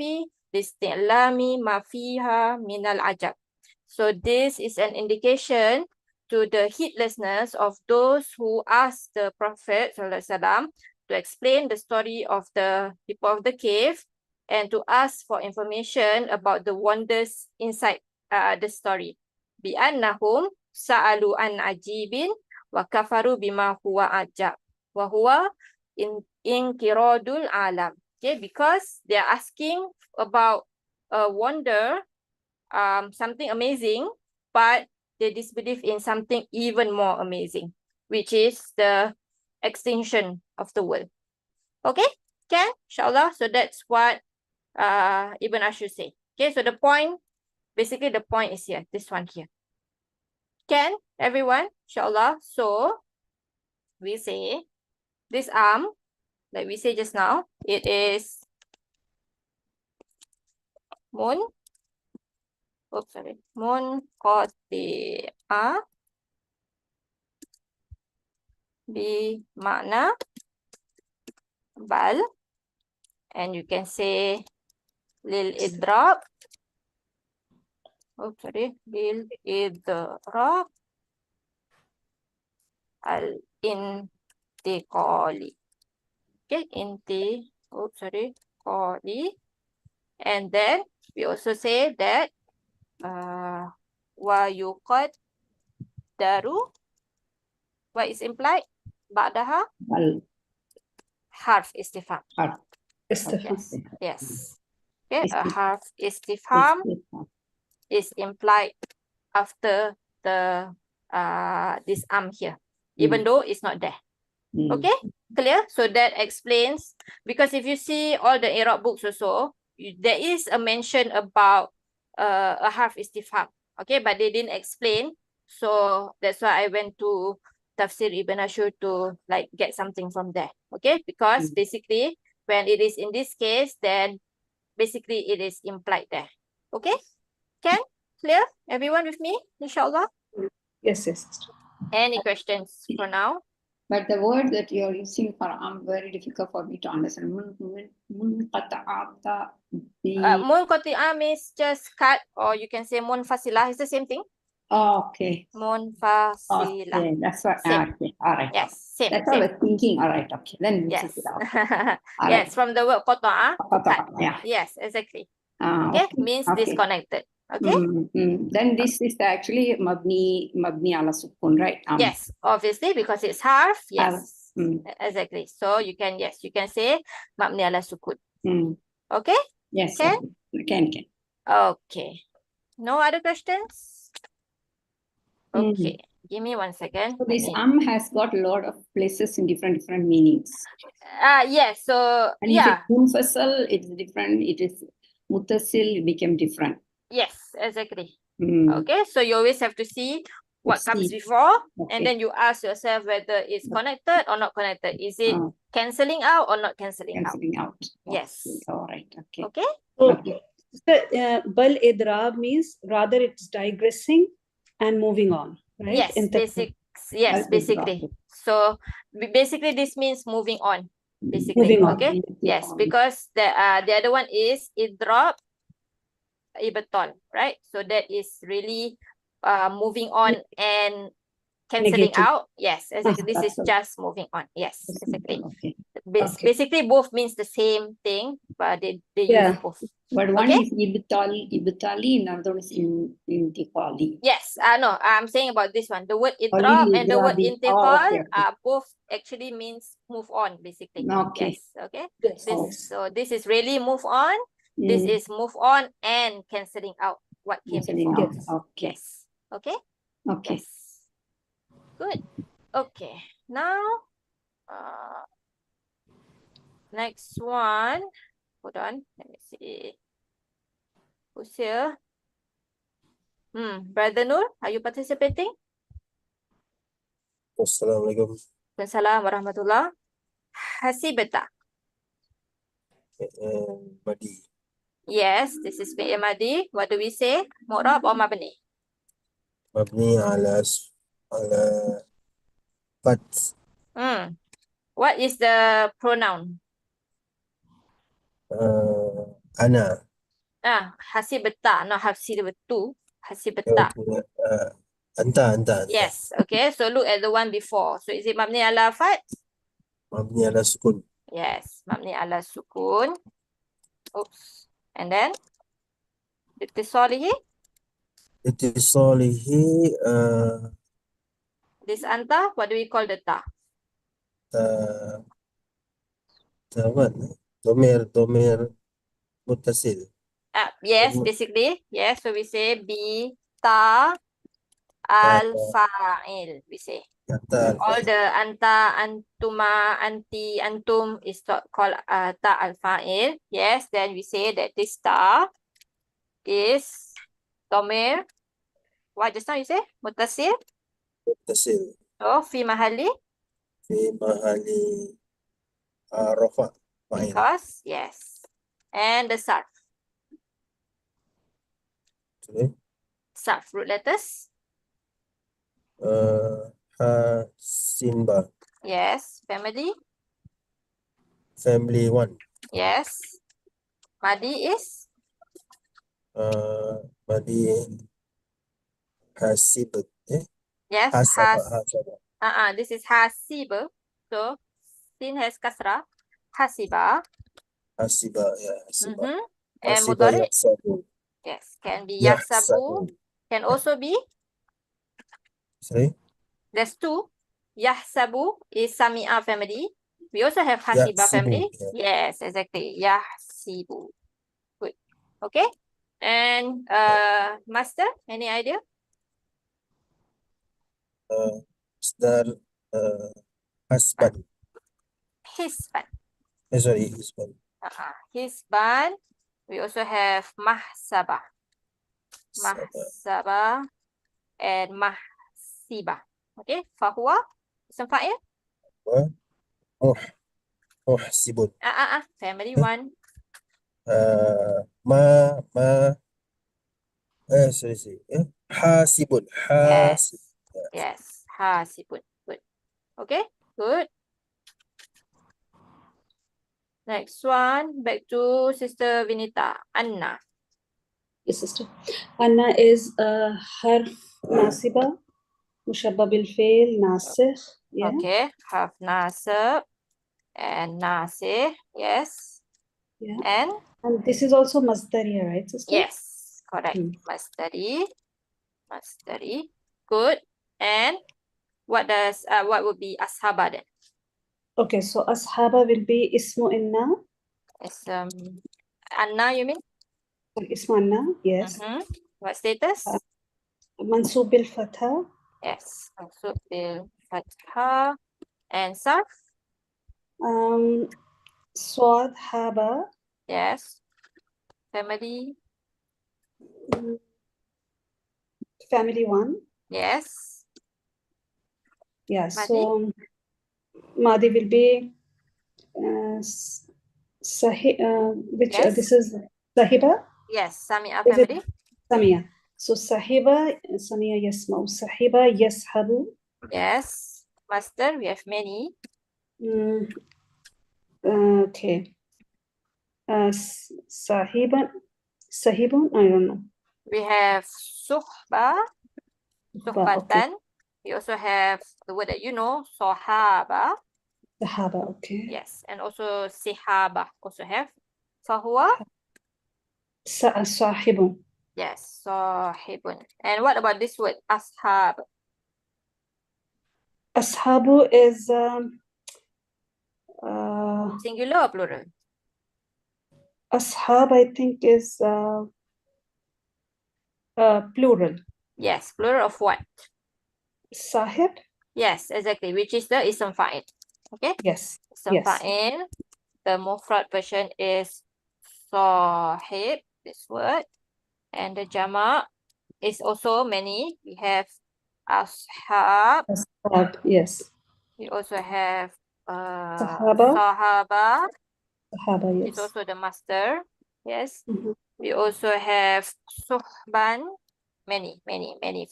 لاستعلام ما فيها من العجب. So this is an indication to the heedlessness of those who asked the Prophet ﷺ to explain the story of the people of the cave and to ask for information about the wonders inside the story. بِأَنَّهُمْ سَأَلُوا عَنْ عَجِيبٍ وَكَفَرُوا بِمَا هُوَ عَجَبٍ وَهُوَ انْقِرَاضُ الْعَالَمِ. Okay, because they are asking about a wonder, something amazing, but they disbelieve in something even more amazing, which is the extinction of the world. Okay, can? Inshallah. So that's what Ibn Ashur say. Okay, so the point, basically the point is here, this one here. Can, everyone? Inshallah. So we say this arm, like we say just now, it is munqati'a bi makna bal, and you can say lil idrab, lil idrab al intiqali. Okay, qali. And then we also say that wa yuqaddaru, what is implied? Ba'daha harf istifham. Harf. Yes. Okay, a harf istifham is implied after the this arm here, even though it's not there. Okay, clear? So that explains, because if you see all the Irab books also, there is a mention about a harf istifham. Okay, but they didn't explain. So that's why I went to Tafsir Ibn Ashur to like get something from there. Okay, because basically when it is in this case, then basically it is implied there. Okay, can? Clear? Everyone with me? Inshallah. Yes, yes. Any questions for now? But the word that you're using for very difficult for me to understand. Munqati'a means just cut, or you can say munfasilah. It's the same thing. Okay. Munfasilah. Okay, that's what. Same. Okay, all right. Yes, same. That's what I was thinking. All right, okay. Then we Yes. check it out. Yes, from the word qata'a. Yeah. Yes, exactly. Okay. Means Okay. disconnected. Okay. Then this is actually mabni ala sukun, right? Yes, obviously, because it's harf. Yes, Harf. exactly. So you can say mabni ala sukun. Okay. Yes. Can? Can. Okay. No other questions? Okay. Give me 1 second. So this has got a lot of places in different meanings. Yes. So and if it's munfasal, it's different. It is muttasil, it became different. Yes, exactly. Okay, so you always have to see what comes before, and then you ask yourself whether it's connected or not connected. Is it cancelling out or not cancelling out? Cancelling out. Yes. All right. Okay. Okay. So, bal idrab means rather it's digressing and moving on, right? Yes, basically. So basically this means moving on. Basically. Moving on. Okay. Yes, because the other one is idrab ibtal, right? So that is really moving on and cancelling out. Yes, exactly. This is just moving on. Yes, exactly. Basically, both means the same thing, but they use both. But one is ibtali, another is intiqali. Yes, no, I'm saying about this one. The word idrab and the word intiqal both actually means move on, basically. Okay. Yes, okay. Yes. So this is really move on. This is move on and cancelling out what came before. Okay. Yes. Okay. Okay. Yes. Good. Okay. Now, next one. Hold on. Let me see. Who's here? Brother Nur, are you participating? Assalamualaikum. Assalamualaikum warahmatullah. Hasibata. Madi. Yes, this is fi'il madi. What do we say? Mu'rab or mabni? Mabni ala fath. What is the pronoun? Ana. Hasibata, not hasibatu. Hasibata. Anta. Yes, okay. So look at the one before. So is it mabni ala fath? Mabni ala sukun. Yes, mabni ala sukun. Oops. And then اتصاله. اتصاله This anta, what do we call the ta? ضمير متصل. Yes, basically. Yes, so we say bi ta al-fa'il. We say. All the anta, antuma, anti, antum is called ta al-fa'il. Yes, then we say that this ta is domir. What just now you say? Mutasir. متصل So, fi mahali. في محل رفع فاعل. Because, yes. And the sarf. Okay. Sarf root letters. Ha Simba. Yes. Family. Family 1. Yes. Madi is. Madi Hasib. Yes. Hasaba. This is hasiba. So, sin has kasra. Hasiba. Hasiba. Yeah, Hasiba. And Hasiba mudari. Yahsabu. Yes. Can be yahsabu. Can also be. Sorry? There's two. Yahsabu is Sami'a family. We also have Hasiba Yahsibu, family. yeah. Yes, exactly. Yahsibu. Good. Okay. And Master, any idea? Masdar Hasban. Hisban. Sorry, Hisban. Hisban. We also have Mahsaba. Mahsaba and Mahsiba. Okay. Fahuwa. Ism fa'il. Muhsibun. Family 1. Sorry. Hasibun. Yes. Hasibun. Good. Okay. Good. Next one. Back to Sister Vinita. Anna. Yes, sister. Anna is harf nasiba, mushabba bil fail, nasikh. Yeah. Okay. Harf nasab and nasih. Yes. Yeah. And this is also masdariya, right, sister? yes, correct. Masdari. Good. And what would be ashaba then? Okay, so ashaba will be ismu inna. It's Anna, you mean? Ismu Anna, yes. What status? Mansub bil fatha. Yes, mansub bil fatha. And sarf? Swad haba. Yes. Family? Family 1. Yes. Yeah, Madi? so Madi will be Yes. this is Sahiba? Yes, Sami'a Is it family. Samia? So Sahiba, Samia yasma'u. Sahiba yashabu. Yes. Master, we have many. Okay. Sahibun, I don't know. We have suhba, suhbatan. Okay. We also have the word that you know, sahaba. Sahaba, okay. Yes, and also sihaba also have. Fahuwa? Sahibun. Yes, sahibun. And what about this word, ashab? Ashabu is Singular or plural? ashab, I think, is plural. Yes, plural of what? Sahib? Yes, exactly, which is the ism fa'il. Okay? Yes. Ism Yes. fa'il. The mufrad version is sahib, this word. And the jama' is also many. We have ashab. Ashab, yes. We also have Sahaba. sahaba. Sahaba, yes. It's also the master. Yes. Mhm. We also have suhban. Many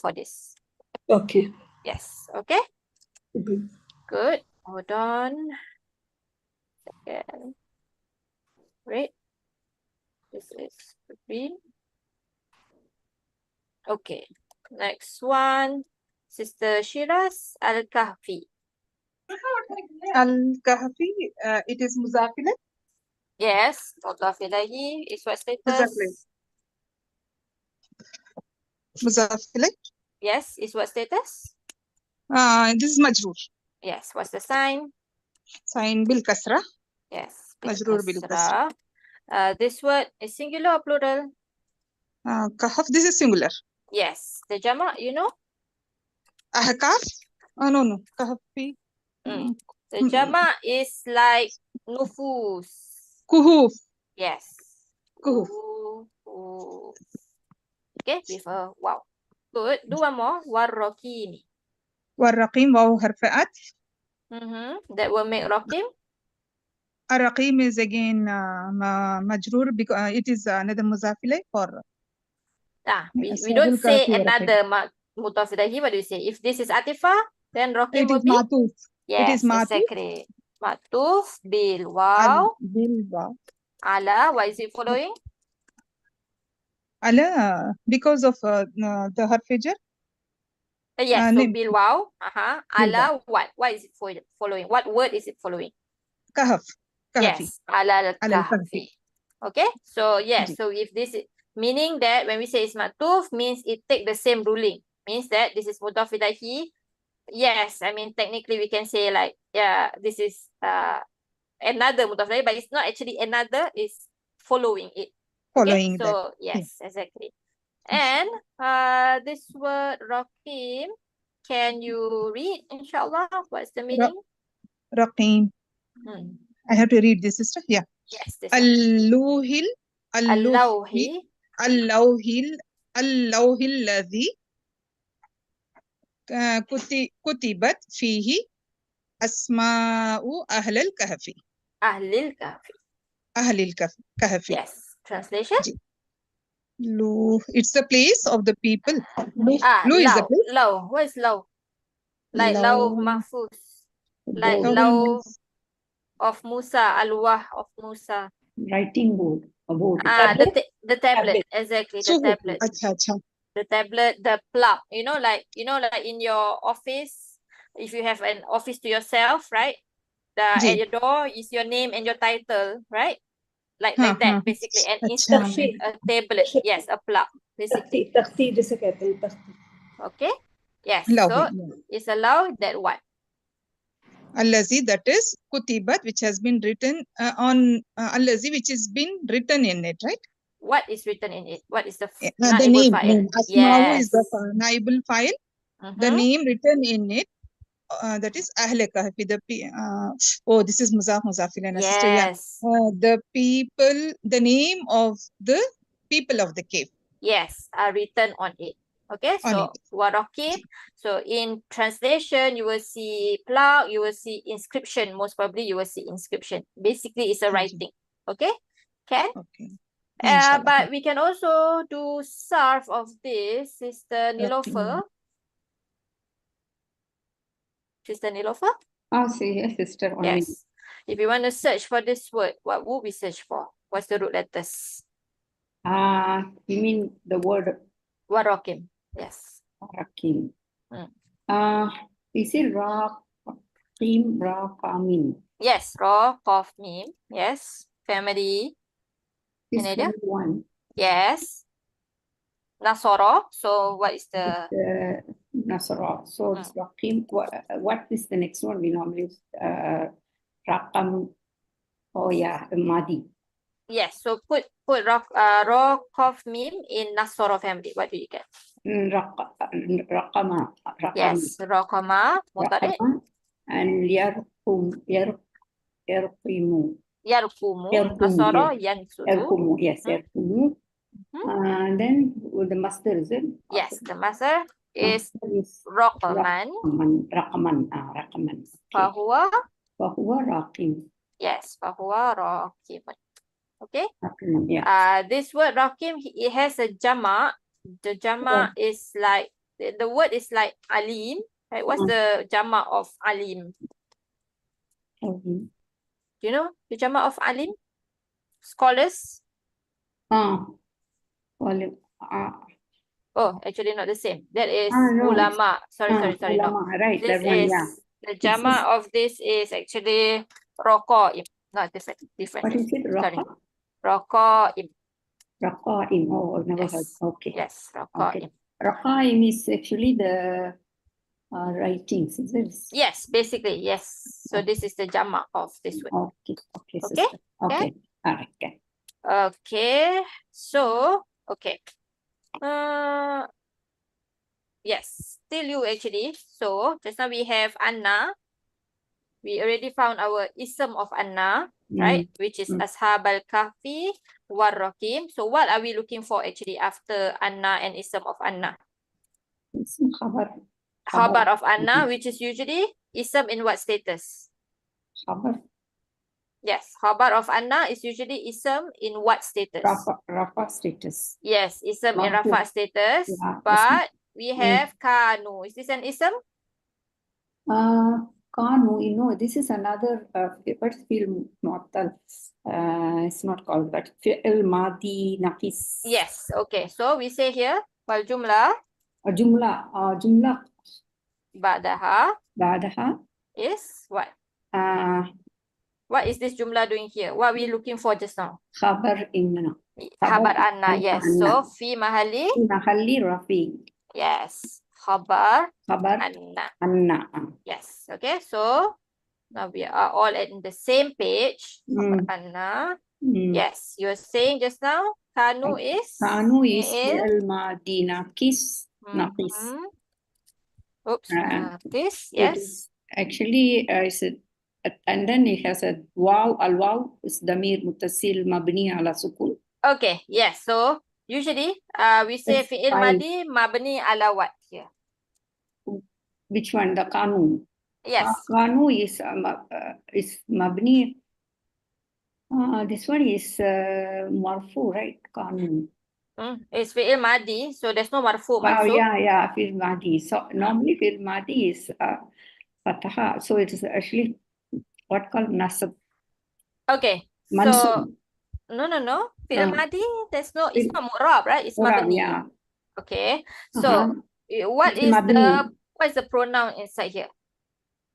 for this. Okay. Yes. Okay. Mhm. Good. Hold on. Second. Great. This is green. Okay. Next one. Sister Shiraz Al-Kahfi. Al-Kahfi, it is Muzafila. Yes, mudaf ilaihi is what مضاف إليه. status? مضاف إليه. Yes, is what status? This is مجرور. Yes, what's the sign? Sign بالكسرة. Yes, مجرور بالكسرة. this word is singular or plural? كهف. This is singular. Yes, the jama, you know? أهكاف. No. كهفي. The jama is like nufus. كهوف. Yes. كهوف. Nufus. Okay, with a wow. Good. Do one more. Warrokimi. والرقيم واو حرف عطف. That will make rokim. الرقيم is again مجرور because it is another مضاف إليه or We don't say another mudaf ilaihi. What do you say? If this is atifa, then rokim it will is be? معطوف. Yes, it is معطوف. exactly. Matuf bil wow. بالواو. Ala, why is it following? على because of the حرف جر. Yes, so name. bil wow. Ala, Bil what? Why is it following? What word is it following? كهف. كهفي. Yes, ala على al-kahfi. الكهف. Okay, so yes, Ji. so if this is meaning that when we say it's matuf, means it take the same ruling. Means that this is mudaf ilaihi. Yes, I mean technically we can say like, yeah, this is another mudaf ilaihi, but it's not actually another, it's following it. Okay, Following that. so yes, exactly. And this word rakim, can you read inshallah? What's the meaning? رقيم. I have to read this, sister. Yeah. Yes, this one. اللوح الذي كتبت فيه أسماء أهل الكهف. أهل الكهف. Yes. Translation? It's the place of the people. Lu is the place. Law. What is law? Like law mahfuz. Like law of Musa, al-wah of Musa. Writing board. A board. The tablet. Exactly, the tablet. The tablet, the plug. You know, like in your office, if you have an office to yourself, right? At your door is your name and your title, right? Like that, basically. An instrument, a tablet. Yes, a plug, basically. Okay? Yes. So it's allowed that what? Allazi, that is kutibat, which has been written on Allazi, which has been written in it, right? What is written in it? What is the name? Asma'u yes. is the naibul file. The name written in it, that is Ahle Kahfi. This is Muzaf Muzafilana. Yes. The people, the name of the people of the cave. Yes, are written on it. Okay, so Warakim. So in translation, you will see plug, you will see inscription. Most probably, you will see inscription. Basically, it's a writing. Okay, can? Okay. But we can also do Sarf of this. Sister Nilofer. Sister Nilofer? Yes, sister. Yes. If you want to search for this word, what would we search for? What's the root letters? You mean the word Warakim. Yes. Warakim. Is it Ra, Qim, Ra, Kamin? Yes, Ra, Qaf, Mim. Yes. Family. This idea? one. Yes. Nasara. So what is the Nasara. So it's Raqim. What is the next one? We normally use Raqam. Oh yeah, Madi. Yes. So put Ra, Qaf, Mim in Nasara family. What do you get? Raqama. Yes. Raqama. Raqama. And Yarqimu. Yarqumu. Nasara. Yansuru. Yarqumu. Yes, Yarqumu. And then with the master is it? Yes, the master is Raqaman. Raqaman. Fahuwa. Fahuwa Raqim. Yes, Fahuwa Raqim. Okay. Raqim, yeah. This word Raqim, it has a jama. The jama is like the word is like alim. Right? What's the jama of alim? Do you know the jama of alim? Scholars? Oh, actually not the same. That is no, ulama. Sorry. Ulama, No. right. This that one, is the jama of this is actually raqaim. Not different. Different. What is it? Sorry. Raqa? Raqa'im. Raqa'im. Oh, I've never heard. Yes. Okay. Yes. Okay. Raqa'im. Raqa'im is actually the writings, is it? Yes, basically, yes. So this is the jama of this word. Okay. Okay, Okay? sister. Okay. All right. Okay. Okay. So, okay. Yes, still you actually. So, just now we have Anna. We already found our ism of Anna, right? Which is Ashab al-Kahfi war-Rakim. So, what are we looking for actually after Anna and ism of Anna? Ism khabar. Khabar of Anna, which is usually ism in what status? Khabar. Yes, khabar of Anna is usually ism in what status? Rafa status. Yes, ism in Marfu. rafa status. Yeah, But we have kanu. Is this an ism? Kanu, you know, this is another but fi'l mu'attal. It's not called that. Fi'l madi naqis. Yes. Okay. So we say here wal jumla Jumla ba'daha ba'daha. is what? What is this jumla doing here? What are we looking for just now? Khabar inna. Khabar anna. Yes. So Anna. fi mahalli. Mahalli rafi. Yes. Khabar Khabar anna. anna. Yes. Okay. So now we are all in the same page. Khabar anna. Yes. You're saying just now kanu is fi'l madi naqis. Naqis. Oops. This. It Yes. is actually and then it has a waw. Al-waw is damir muttasil mabni ala sukun. Okay, yes. So usually we say That's fi'il fine. madi mabni ala what here? Which one? The kanu. Yes. Kanu is mabni. This one is marfu, right? Kanu. It's fi'il madi, so there's no marfu Oh, mansub. yeah, fi'il madi. So normally fi'il madi is fataha. So it is actually what called nasab. Okay. Mansub. So no. Fi'il madi, it's not mu'rab, right? It's Mu'rab, mabni. yeah. Okay. So what It's is mabni. the pronoun inside here?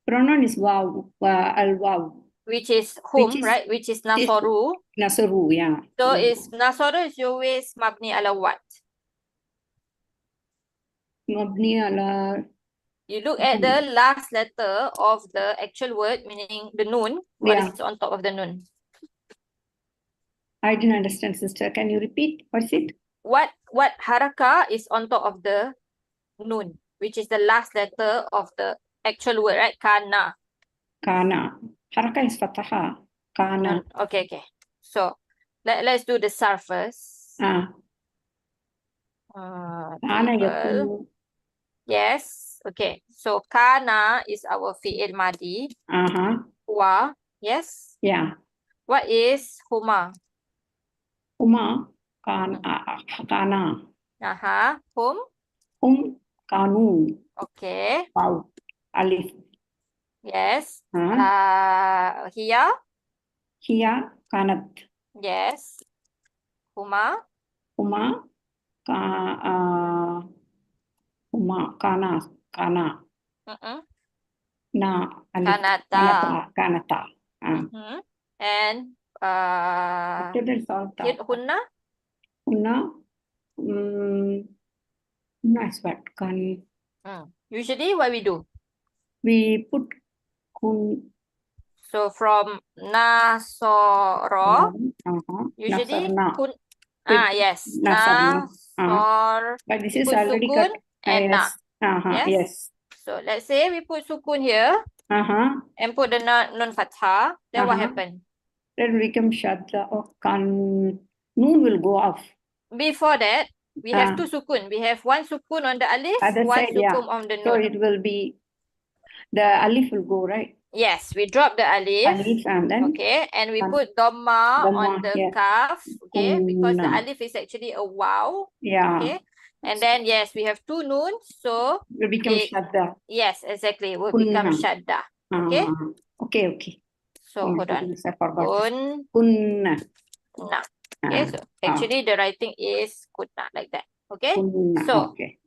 Pronoun is waw, al-waw. Which is whom, Which is- right? Which is nasaru. Nasaru, yeah. So is nasaru is always mabni ala what? Mabni ala. You look at the last letter of the actual word, meaning the nun. What Yeah. is on top of the nun? I didn't understand, sister. Can you repeat? What's it? What haraka is on top of the nun, which is the last letter of the actual word, right? Kana. Kana. Haraka is fataha. Kana. Okay. So let's do the sarf first. Kana Table. yakunu. Yes. Okay. So kana is our fi'il madi. Wa. Yes. Yeah. What is huma? Huma. Kana. Hum. Kanu. Okay. Wow. Alif. Yes. Huh? Hiya. Hiya. Kanat. Yes. Huma. Huma. Huma. Kana. Na. Alif. Kanata. And That's all. hunna. Hunna. Nice what can Usually what we do? we put kun. So from nasoro, usually Nasarna. kun. Yes. Nasarna. Nasor. But this We is put already sukun cut. and na. Yes. So let's say we put sukun here and put the nun fathah. Then what happened? Then become shadda or kan. Noon will go off. Before that, we have two sukun. We have one sukun on the alif, Other one side, sukun on the nun. So it will be the alif will go, right? Yes, we drop the alif. And then okay, and we put dhamma on the kaf. Okay, because the alif is actually a waw. Yeah. Okay, and then yes, we have two noons, so will become shadda. Yes, exactly. Will become shadda. Okay. Okay. So hold on. I forgot. Kunna. Nah. Okay, so actually the writing is kunna like that. Okay? Kunna, So, okay.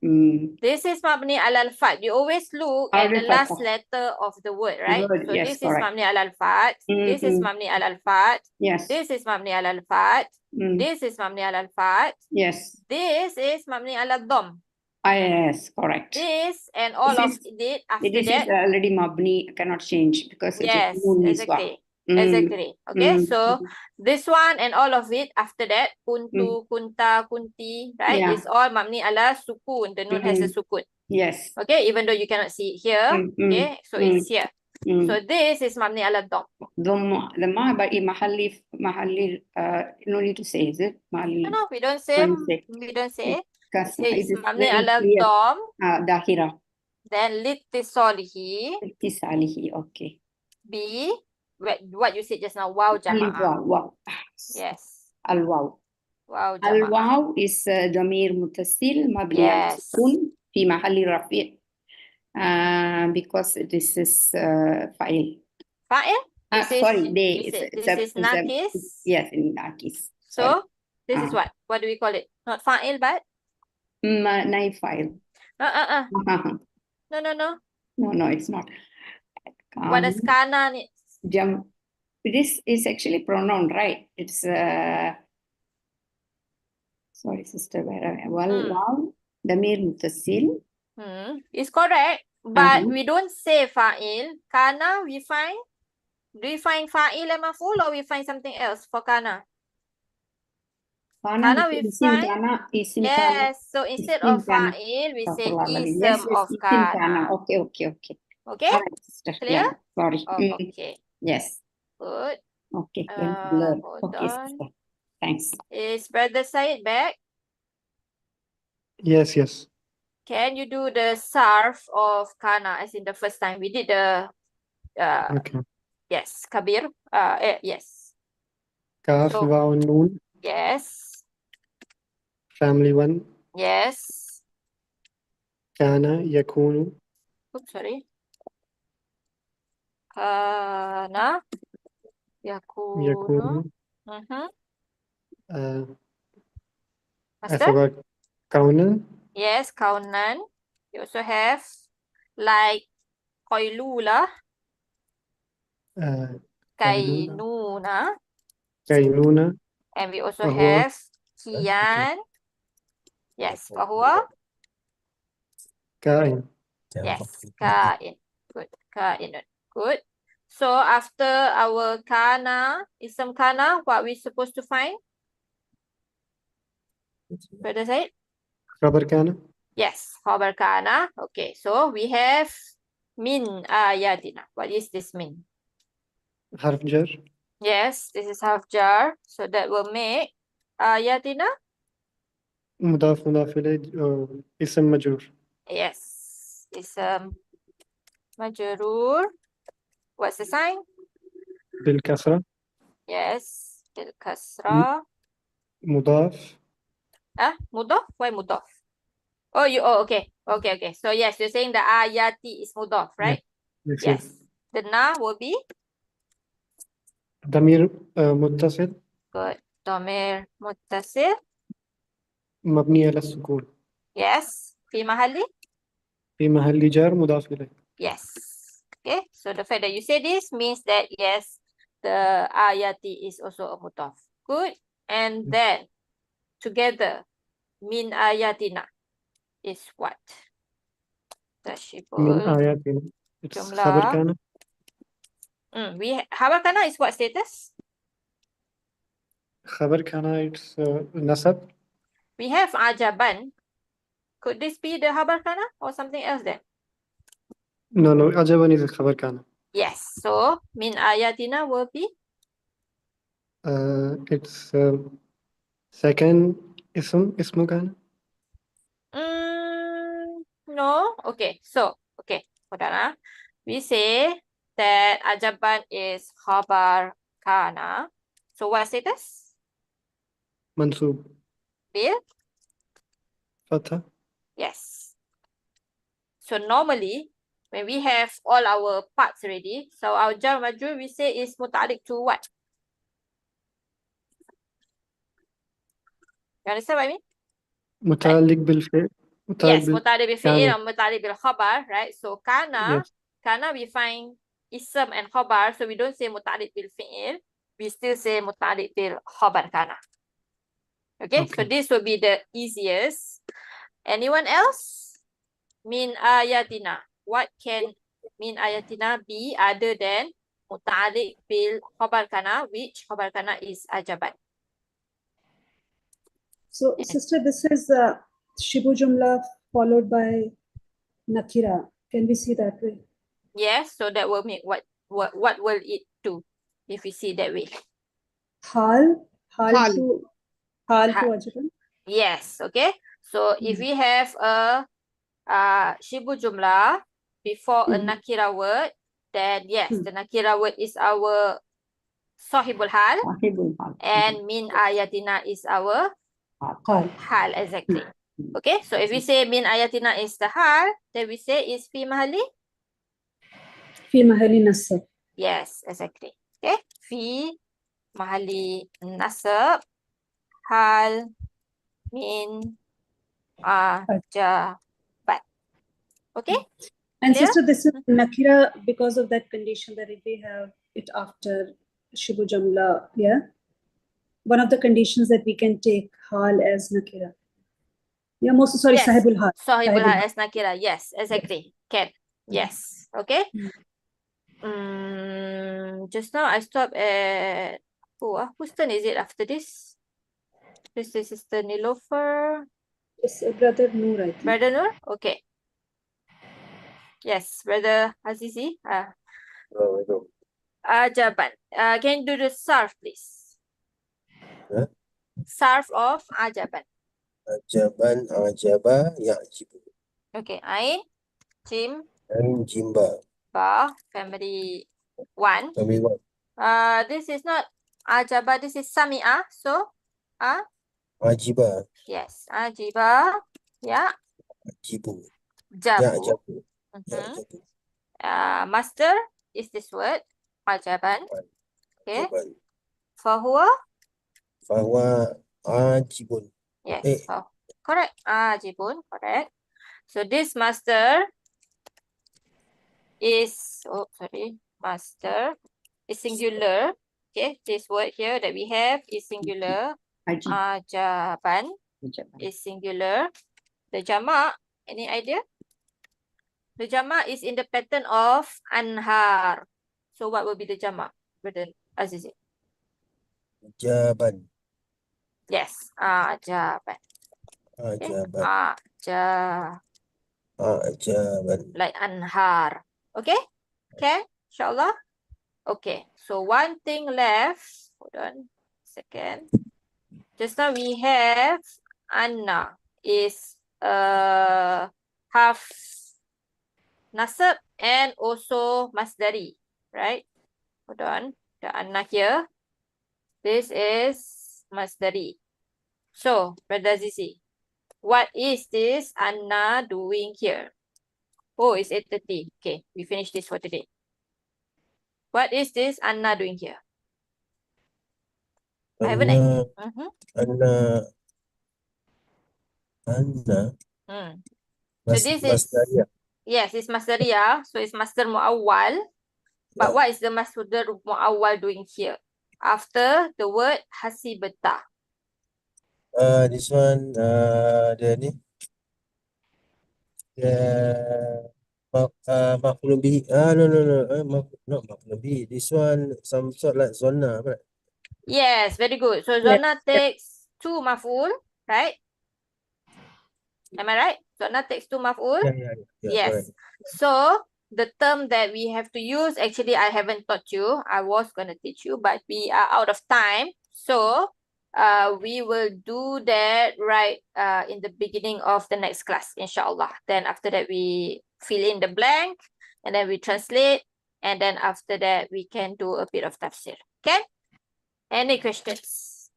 this is mabni alal fat. You always look at the last letter of the word, right? Word, So yes, this is correct. mabni alal fat. This is mabni alal fat. Yes. This is mabni alal fat. This is mabni alal fat. Yes. This is mabni alal dom. Yes, correct. This and all of it after This is that. already mabni, cannot change because it's Yes, a noon exactly. Exactly. Okay, so this one and all of it after that, kuntu, kunta, kunti, right? Yeah. Is all mabni ala sukun. The noon has a sukun. Yes. Okay, even though you cannot see it here. Okay, so it's here. So this is mabni ala dom. Dhamma, but in mahalli, no need to say, is it? Mahalli. No, we don't say. We don't say. Because We say it's it is mabni very ala clear. dom. Dahira. Then litisolihi. Litisalihi, okay. B. What you said just now. Wow jama'ah. Wow. Yes. Al-waw. Wow jama'ah. Al-waw is ضمير متصل مبني على Yes. السكون في محل رفع because this is fa'il. Fa'il? Sorry, This is nakis. Yes, nakis. So, this is what? What do we call it? Not fa'il, but? Naib fa'il. No. No, it's not. What does kana need? This is actually pronoun, right? It's sorry, sister. Wow, damir mutasil. It's correct, but we don't say fa'il. Kana, we find. Do we find fa'il and maf'ul, or we find something else for kana? Kana we find. Yes. So instead of fa'il, we say ism of kana. Okay. Okay? All right, sister. Clear? Yeah, sorry. Oh, okay. Yes. Good. Okay. Hold Okay, on. sister. Thanks. Is Brother Said back? Yes. Can you do the sarf of kana as in the first time? We did the Okay. yes, kabir. Yes. Kaf, So, Waw, Noon, yes. family one, Yes. Kana, Yakunu, Oops, sorry. Kana yakunu. Yakunu. I Master? forgot Kaunan. Yes, kaunan. You also have like qailula, kainuna, Kainuna, and we also Fahuwa. have kian. Yes, fahuwa. Kain. Yes, kain. Good. Kainun. Good. So after our kana, ism kana, what we supposed to find? Brother Said? Khabar Kana. Yes, khabar kana. Okay, so we have min ayatina. What is this min? Harf Jar. Yes, this is half jar. So that will make ayatina. Mudaf, Ilayh, Ism Majrur. Yes, it's majrur. What's the sign? Bil Kasra. Yes, bil kasra. Mudaf. Mudaf? Why mudaf? Okay. So yes, you're saying the ayati is mudaf, right? Yes. The na will be Damir Muttasil. good. Damir muttasil. Mabni ala Sukun. Yes. Fi mahalli? في محل جار مضاف إليه. Yes. Okay. So the fact that you say this means that yes, the ayati is also a mudaf. Good. And then together, min ayatina is what? من Tashibul. آياتنا. It's Jumlah. خبر كان. Khabar kana is what status? خبر كان it's nasab. We have ajaban. Could this be the khabar kana or something else then? No, أجابني is خبر كان. Yes. So min ayatina will be It's second اسمه كان. no. Okay. So hold on. We say that ajaban is khabar kana. So what status? منصوب. Bil? فتح. Yes. So normally, when we have all our parts already, so our jar majrur we say is muta'alliq to what? You understand what I mean? متعلق بالفعل متعلق Yes, muta'alliq bil fi'il كان. or muta'alliq bil khabar, right? So kana, Yes. we find ism and khabar, so we don't say muta'alliq bil fi'il, we still say muta'alliq bil khabar kana. Okay, so Okay. this will be the easiest. Anyone else? Min ayatina. What can min ayatina be other than muta'alliq bil khabar kana, which khabar kana is ajaban? So, sister, this is Shibu Jumla followed by Nakira. Can we see that way? Yes, so that will make what will it do if we see that way? Hal Hal. to Ha- Ajaban. Yes, okay. So if we have a shibu jumlah before a nakira word, then yes, the nakira word is our sahibul hal, Sahibul hal. and min ayatina is our Hal. hal, exactly. Okay, so if we say min ayatina is the hal, then we say is fi mahali. Fi mahali nasab. Yes, exactly. Okay, fi mahali nasab hal min ajaban. Okay. And Clear? sister, this is Nakira because of that condition that if we have it after Shibu Jamla, yeah? One of the conditions that we can take Hal as Nakira. Yeah, most sorry, Yes. Sahibul Hal. Sahibul hal as nakira. Yes, exactly. Can. Yes. Okay. Just now I stopped at whose turn is it after this? This is Sister Nilofer. It's Brother Noor, I think. Brother Nur? Okay. Yes, Brother Azizi. Ajaban. Can you do the sarf, please? Huh? Sarf of ajaban. Ajaban, ajaba, ya'jibu. Okay. Ain, Jim, And jimba. Ba, family 1. Family one. This is not ajaba, this is sami'a. So, Ajiba. yes, ajiba, yeah, Ajibu. jabu. Ya'jabu. Ya'jabu. Master is this word, ajaban. Okay, Ajaban. fahuwa, Fahuwa ajibun. yes, correct, ajibun, correct. So this master is, master is singular. Okay, this word here that we have is singular. Ajib. Ajaban is singular. The jamak, any idea? The jamak is in the pattern of anhar. So what will be the jamak, Brother Azizi? Jaban. Yes, ajaban. Okay. Ajaban. Ajaban. Like anhar. Okay? Okay, insyaAllah. Okay, so one thing left. Hold on a second. Just now we have anna is half nasab and also masdari, right? Hold on, the anna here. This is masdari. So, Brother Zizi, what is this anna doing here? Oh, it's 8:30. Okay, we finished this for today. What is this anna doing here? I haven't. Anna. So this is Masdariyah. yes, it's masdariyah. So it's masdar muawwal. But what is the masdar muawwal doing here? After the word hasibata. This one, the ni. Maf'ulun bihi. No. Not maf'ulun bihi. This one, some sort like zonna, right? Yes, very good. So zona takes 2 maf'ul, right? Am I right? Zona takes 2 maf'ul. Yeah, Yes. correct. So the term that we have to use, actually, I haven't taught you. I was going to teach you, but we are out of time. So we will do that right in the beginning of the next class, inshallah. Then after that, we fill in the blank and then we translate. And then after that, we can do a bit of tafsir. Okay? Any questions?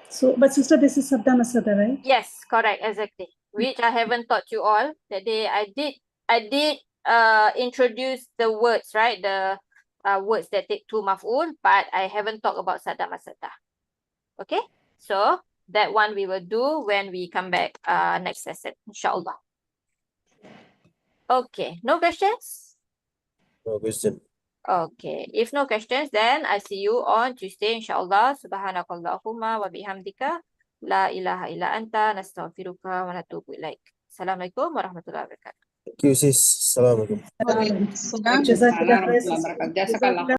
So, but sister, this is Sabda Masada, right? Yes, correct, exactly. Which I haven't taught you all. That day I did introduce the words, right? The words that take 2 maf'ul, but I haven't talked about Sada Masada. Okay? So That one we will do when we come back next lesson, inshallah. Okay, no questions? No question. Okay, if no questions, then I see you on Tuesday, inshallah. Subhanakallahumma wa bihamdika. La ilaha illa anta nastaghfiruka wa natubu ilaik. Assalamualaikum warahmatullahi wabarakatuh. Thank you, sis. Assalamualaikum. Waalaikumsalam. Jazakallah Waalaikumsalam warahmatullahi wabarakatuh. Jazakallah.